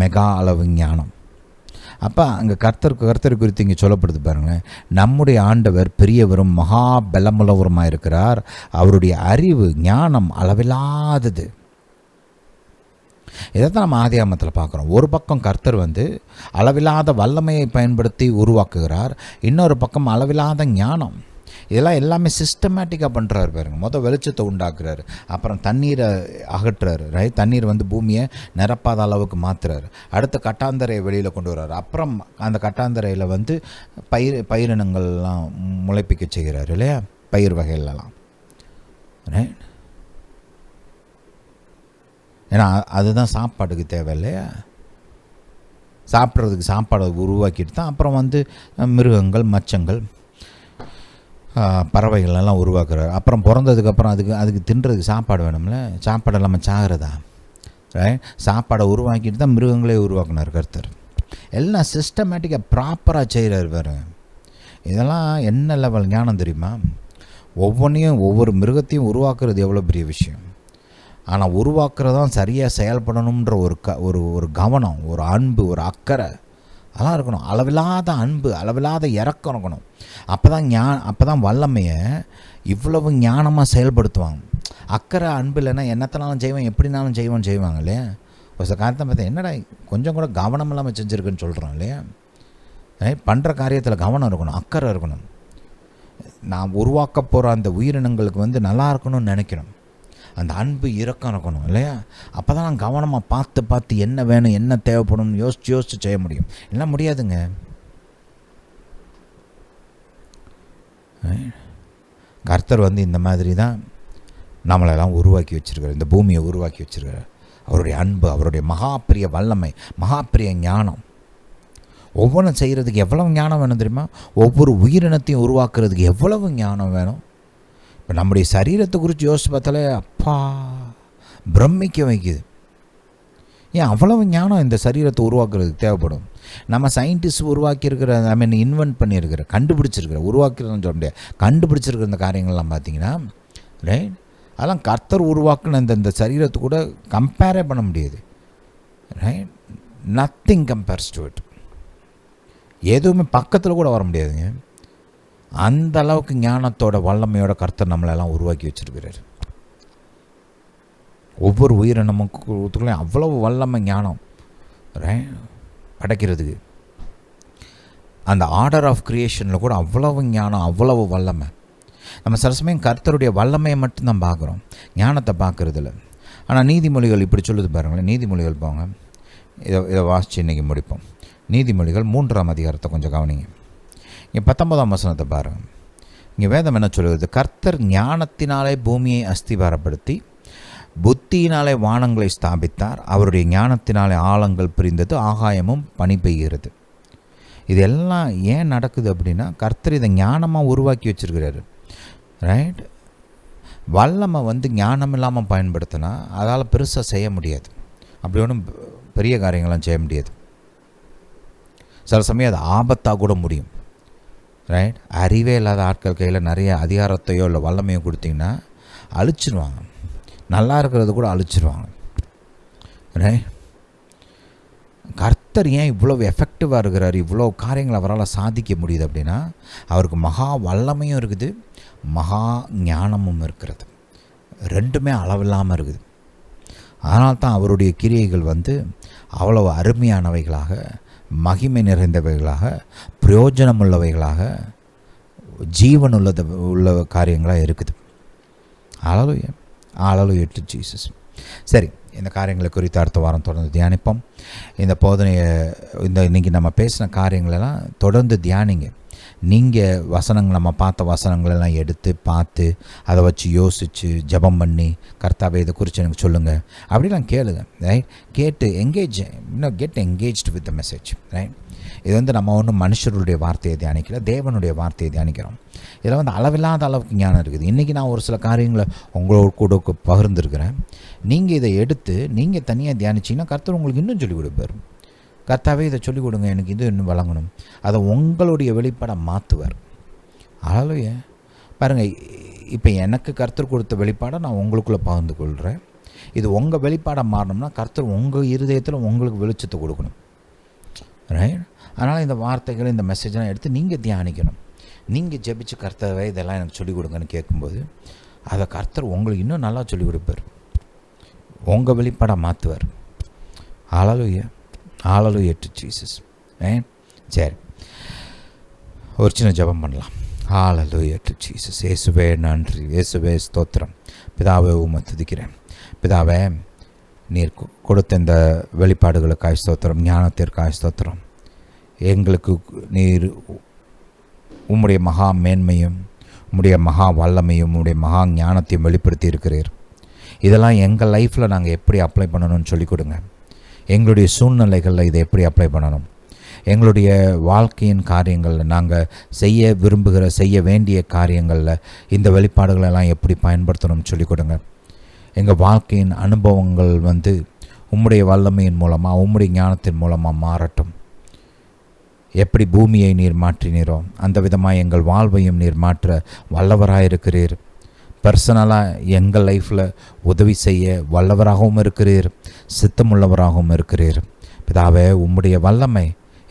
Speaker 1: மெகா அளவு ஞானம். அப்போ அங்கே கர்த்தர் குறித்து இங்கே சொல்லப்படுது பாருங்கள். நம்முடைய ஆண்டவர் பெரியவரும் மகா பலமுள்ளவருமாக இருக்கிறார். அவருடைய அறிவு ஞானம் அளவில்லாதது. இதைத்தான் நம்ம ஆதியாகமத்தில் பார்க்குறோம். ஒரு பக்கம் கர்த்தர் வந்து அளவில்லாத வல்லமையை பயன்படுத்தி உருவாக்குகிறார், இன்னொரு பக்கம் அளவில்லாத ஞானம். இதெல்லாம் எல்லாமே சிஸ்டமேட்டிக்காக பண்ணுறாரு பாருங்க. வெளிச்சத்தை உண்டாக்குறாரு, அப்புறம் தண்ணீரை அகற்றுறாரு. ரைட், தண்ணீர் வந்து பூமியை நிரப்பாத அளவுக்கு மாற்றுறாரு. அடுத்த கட்டாந்தரையை வெளியில் கொண்டு வர்றாரு. அப்புறம் அந்த கட்டாந்தரையில் வந்து பயிரினங்கள்லாம் முளைப்பிக்க செய்கிறாரு இல்லையா? பயிர் வகைகளெல்லாம். ரைட், ஏன்னா அதுதான் சாப்பாட்டுக்கு தேவை இல்லையா? சாப்பிட்றதுக்கு சாப்பாடை உருவாக்கிட்டு தான் அப்புறம் வந்து மிருகங்கள், மச்சங்கள், பறவைகளெல்லாம் உருவாக்குறாரு. அப்புறம் பிறந்ததுக்கப்புறம் அதுக்கு தின்றதுக்கு சாப்பாடு வேணும்ல. சாப்பாடு இல்லாமல் சாகிறதா? ரைட், சாப்பாடை உருவாக்கிட்டு தான் மிருகங்களே உருவாக்குனார் கர்த்தர். எல்லாம் சிஸ்டமேட்டிக்காக ப்ராப்பராக செய்கிறார் பாரு. இதெல்லாம் என்ன லெவல் ஞானம் தெரியுமா? ஒவ்வொன்றையும் ஒவ்வொரு மிருகத்தையும் உருவாக்குறது எவ்வளோ பெரிய விஷயம். ஆனால் உருவாக்குறதான் சரியாக செயல்படணுன்ற ஒரு கவனம், ஒரு அன்பு, ஒரு அக்கறை அதெல்லாம் இருக்கணும். அளவில்லாத அன்பு, அளவில்லாத இறக்கம் இருக்கணும். அப்போ தான் வல்லமையை இவ்வளவு ஞானமாக செயல்படுத்துவாங்க. அக்கறை அன்பு இல்லைன்னா என்னத்தினாலும் செய்வேன், எப்படினாலும் செய்வாங்க இல்லையா? ஒரு சில காரியத்தை பார்த்தா என்னடா கொஞ்சம் கூட கவனம் இல்லாமல் செஞ்சுருக்குன்னு சொல்கிறோம் இல்லையா? பண்ணுற காரியத்தில் கவனம் இருக்கணும், அக்கறை இருக்கணும். நான் உருவாக்க போகிற அந்த உயிரினங்களுக்கு வந்து நல்லா இருக்கணும்னு நினைக்கணும். அந்த அன்பு இரக்கம் இருக்கணும் இல்லையா? அப்போ தான் நான் கவனமாக பார்த்து என்ன வேணும், என்ன தேவைப்படும் யோசித்து செய்ய முடியும். இல்லை முடியாதுங்க. கர்த்தர் இந்த மாதிரி தான் நம்மளெல்லாம் உருவாக்கி வச்சுருக்கார், இந்த பூமியை உருவாக்கி வச்சுருக்கார். அவருடைய அன்பு, அவருடைய மகாப்பிரிய வல்லமை, மகாப்பிரிய ஞானம். ஒவ்வொன்றும் செய்கிறதுக்கு எவ்வளவு ஞானம் வேணும் தெரியுமா? ஒவ்வொரு உயிரினத்தையும் உருவாக்குறதுக்கு எவ்வளவு ஞானம் வேணும். இப்போ நம்முடைய சரீரத்தை குறித்து யோசித்து பார்த்தாலே அப்பா பிரமிக்க வைக்குது. ஏன் அவ்வளவு ஞானம் இந்த சரீரத்தை உருவாக்குறதுக்கு தேவைப்படும். நம்ம சயின்டிஸ்ட் உருவாக்கியிருக்கிற, இன்வென்ட் பண்ணியிருக்கிற, கண்டுபிடிச்சிருக்கிற, உருவாக்குறதுன்னு சொல்ல முடியாது, கண்டுபிடிச்சிருக்கிற இந்த காரியங்கள்லாம் பார்த்திங்கன்னா ரைட், அதெல்லாம் கர்த்தர் உருவாக்குன இந்த சரீரத்தை கூட கம்பேரே பண்ண முடியாது. Right, nothing compares to it. எதுவுமே பக்கத்தில் கூட வர முடியாதுங்க. அந்த அளவுக்கு ஞானத்தோட வல்லமையோட கர்த்தர் நம்மளெல்லாம் உருவாக்கி வச்சிருக்கிறார். ஒவ்வொரு உயிரினமுக்குள்ளேயும் அவ்வளவு வல்லமை ஞானம் படைக்கிறதுக்கு. அந்த ஆர்டர் ஆஃப் கிரியேஷனில் கூட அவ்வளவு ஞானம், அவ்வளவு வல்லமை. நம்ம சில சமயம் கர்த்தருடைய வல்லமையை மட்டும்தான் பார்க்குறோம், ஞானத்தை பார்க்குறதில்ல. ஆனால் நீதிமொழிகள் இப்படி சொல்லுது பாருங்களேன். நீதிமொழிகள் போங்க, இதை வாசித்து இன்றைக்கி முடிப்போம். நீதிமொழிகள் 3ஆம் அதிகாரத்தை கொஞ்சம் கவனிங்க. இங்கே 19ஆம் வசனத்தை பாருங்கள். இங்கே வேதம் என்ன சொல்லுவது? கர்த்தர் ஞானத்தினாலே பூமியை அஸ்திவாரப்படுத்தி புத்தியினாலே வானங்களை ஸ்தாபித்தார். அவருடைய ஞானத்தினாலே ஆழங்கள் பிரிந்தது, ஆகாயமும் பனி பெய்கிறது. இதெல்லாம் ஏன் நடக்குது அப்படின்னா, கர்த்தர் இதை ஞானமாக உருவாக்கி வச்சுருக்கிறாரு. ரைட், வல்லமை ஞானம் இல்லாமல் பயன்படுத்தினா அதால் பெருசாக செய்ய முடியாது. அப்படி ஒன்றும் பெரிய காரியங்கள்லாம் செய்ய முடியாது. சில சமயம் அது ஆபத்தாக கூட முடியும். ரைட், அறிவே இல்லாத ஆட்கள் கையில் நிறைய அதிகாரத்தையோ இல்லை வல்லமையோ கொடுத்தீங்கன்னா அழிச்சிடுவாங்க. நல்லா இருக்கிறது கூட அழிச்சிடுவாங்க. ரைட், கர்த்தர் ஏன் இவ்வளோ எஃபெக்டிவாக இருக்கிறார், இவ்வளோ காரியங்கள் அவரால் சாதிக்க முடியுது அப்படின்னா, அவருக்கு மகா வல்லமையும் இருக்குது, மகா ஞானமும் இருக்கிறது. ரெண்டுமே அளவில்லாமல் இருக்குது. அதனால தான் அவருடைய கிரியைகள் அவ்வளவு அருமையானவைகளாக, மகிமை நிறைந்தவைகளாக, பிரயோஜனமுள்ளவைகளாக, ஜீவன் உள்ள காரியங்களாக இருக்குது. ஹல்லேலூயா டு ஜீசஸ். சரி, இந்த காரியங்களை குறித்து அடுத்த வாரம் தொடர்ந்து தியானிப்போம். இந்த போதனையை, இன்றைக்கி நம்ம பேசின காரியங்களெல்லாம் தொடர்ந்து தியானிங்க. நீங்கள் நம்ம பார்த்த வசனங்களெல்லாம் எடுத்து பார்த்து அதை வச்சு யோசித்து ஜெபம் பண்ணி, கர்த்தாவே இதை குறித்து எனக்கு சொல்லுங்கள் அப்படிலாம் கேளுங்க. ரைட், கேட்டு get engaged with the message. Right, இது நம்ம ஒன்றும் மனுஷருடைய வார்த்தையை தியானிக்கல, தேவனுடைய வார்த்தையை தியானிக்கிறோம். இதில் அளவில்லாத அளவுக்கு ஞானம் இருக்குது. இன்றைக்கி நான் ஒரு சில காரியங்களை உங்களோட கூட பகிர்ந்துருக்கிறேன். நீங்கள் இதை எடுத்து நீங்கள் தனியாக தியானிச்சிங்கன்னா கர்த்தர் உங்களுக்கு இன்னும் சொல்லிக் கொடுப்பார். கர்த்தாவே இதை சொல்லிக் கொடுங்க, எனக்கு இது இன்னும் வழங்கணும், அதை உங்களுடைய வெளிப்பாடை மாற்றுவார். ஹல்லேலூயா. பாருங்கள், இப்போ எனக்கு கர்த்தர் கொடுத்த வெளிப்பாடை நான் உங்களுக்குள்ளே பகிர்ந்து கொள்கிறேன். இது உங்கள் வெளிப்பாடை மாறணும்னா கர்த்தர் உங்கள் இருதயத்தில் உங்களுக்கு வெளிச்சத்தை கொடுக்கணும். ரைட், அதனால் இந்த வார்த்தைகள், இந்த மெசேஜெலாம் எடுத்து நீங்கள் தியானிக்கணும். நீங்கள் ஜெபிச்சு கர்த்தரை இதெல்லாம் எனக்கு சொல்லிக் கொடுங்கன்னு கேட்கும்போது அதை கர்த்தர் உங்களுக்கு இன்னும் நல்லா சொல்லிக் கொடுப்பார், உங்கள் வெளிப்பாடை மாற்றுவார். ஹல்லேலூயா, ஹல்லேலூயா டு ஜீசஸ். சரி, ஒரு சின்ன ஜெபம் பண்ணலாம். ஹல்லேலூயா டு ஜீசஸ். இயேசுவே நன்றி, இயேசுவே ஸ்தோத்திரம். பிதாவே உம்மை துதிக்கிறேன். பிதாவே, நீர் கொடுத்த இந்த வெளிப்பாடுகளுக்காய் ஸ்தோத்திரம், ஞானத்திற்காய் ஸ்தோத்திரம். எங்களுக்கு நீர் உம்முடைய மகா மேன்மையும், உம்முடைய மகா வல்லமையும், உம்முடைய மகா ஞானத்தையும் வெளிப்படுத்தி இருக்கிறீர். இதெல்லாம் எங்கள் லைஃப்பில் நாங்கள் எப்படி அப்ளை பண்ணணும்னு சொல்லிக் கொடுங்க. எங்களுடைய சூழ்நிலைகளில் இதை எப்படி அப்ளை பண்ணணும், எங்களுடைய வாழ்க்கையின் காரியங்களில் நாங்கள் செய்ய வேண்டிய காரியங்களில் இந்த வெளிப்பாடுகளெல்லாம் எப்படி பயன்படுத்தணும்னு சொல்லிக் கொடுங்க. எங்கள் வாழ்க்கையின் அனுபவங்கள் உம்முடைய வல்லமையின் மூலமாக, உம்முடைய ஞானத்தின் மூலமாக மாறட்டும். எப்படி பூமியை நீர் மாற்றினீரோ அந்த விதமாக எங்கள் வாழ்வையும் நீர் மாற்ற வல்லவராக பர்சனலாக எங்கள் லைஃப்பில் உதவி செய்ய வல்லவராகவும் இருக்கிறீர், சித்தமுள்ளவராகவும் இருக்கிறீர். பிதாவே, உம்முடைய வல்லமை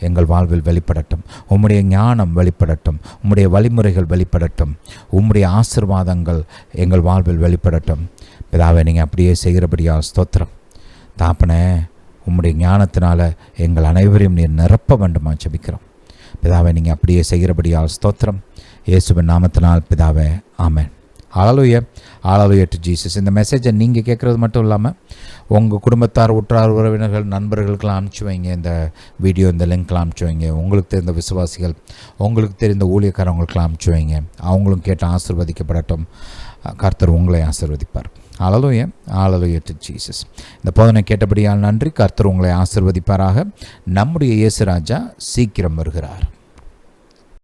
Speaker 1: எங்கள் வாழ்வில் வெளிப்படட்டும், உம்முடைய ஞானம் வெளிப்படட்டும், உம்முடைய வழிமுறைகள் வெளிப்படட்டும், உம்முடைய ஆசீர்வாதங்கள் எங்கள் வாழ்வில் வெளிப்படட்டும். பிதாவே, நீங்கள் அப்படியே செய்கிறபடியாக ஸ்தோத்திரம். தாப்பனே, உம்முடைய ஞானத்தினால் எங்கள் அனைவரையும் நீர் நிரப்ப வேண்டுமா ஜெபிக்கிறோம். பிதாவே, நீங்கள் அப்படியே செய்கிறபடியால் ஸ்தோத்திரம். இயேசுவின் நாமத்தினால் பிதாவே, ஆமென். ஹல்லேலூயா, ஹல்லேலூயா டு ஜீசஸ். இந்த மெசேஜை நீங்கள் கேட்குறது மட்டும் இல்லாமல் உங்கள் குடும்பத்தார், உற்றார், உறவினர்கள், நண்பர்களுக்கெல்லாம் அனுப்பிச்சி வைங்க. இந்த வீடியோ, இந்த லிங்க்லாம் அனுப்பிச்சி வைங்க. உங்களுக்கு தெரிந்த விசுவாசிகள், உங்களுக்கு தெரிந்த ஊழியக்காரவங்களுக்கெல்லாம் அனுப்பிச்சி வைங்க. அவங்களும் கேட்டு ஆசீர்வதிக்கப்படட்டும். கர்த்தர் உங்களை ஆசீர்வதிப்பார். ஹல்லேலூயா, ஹல்லேலூயா டு ஜீசஸ். இந்த போதனை கேட்டபடியால் நன்றி. கர்த்தர் உங்களை ஆசீர்வதிப்பாராக. நம்முடைய இயேசு ராஜா சீக்கிரம் வருகிறார்.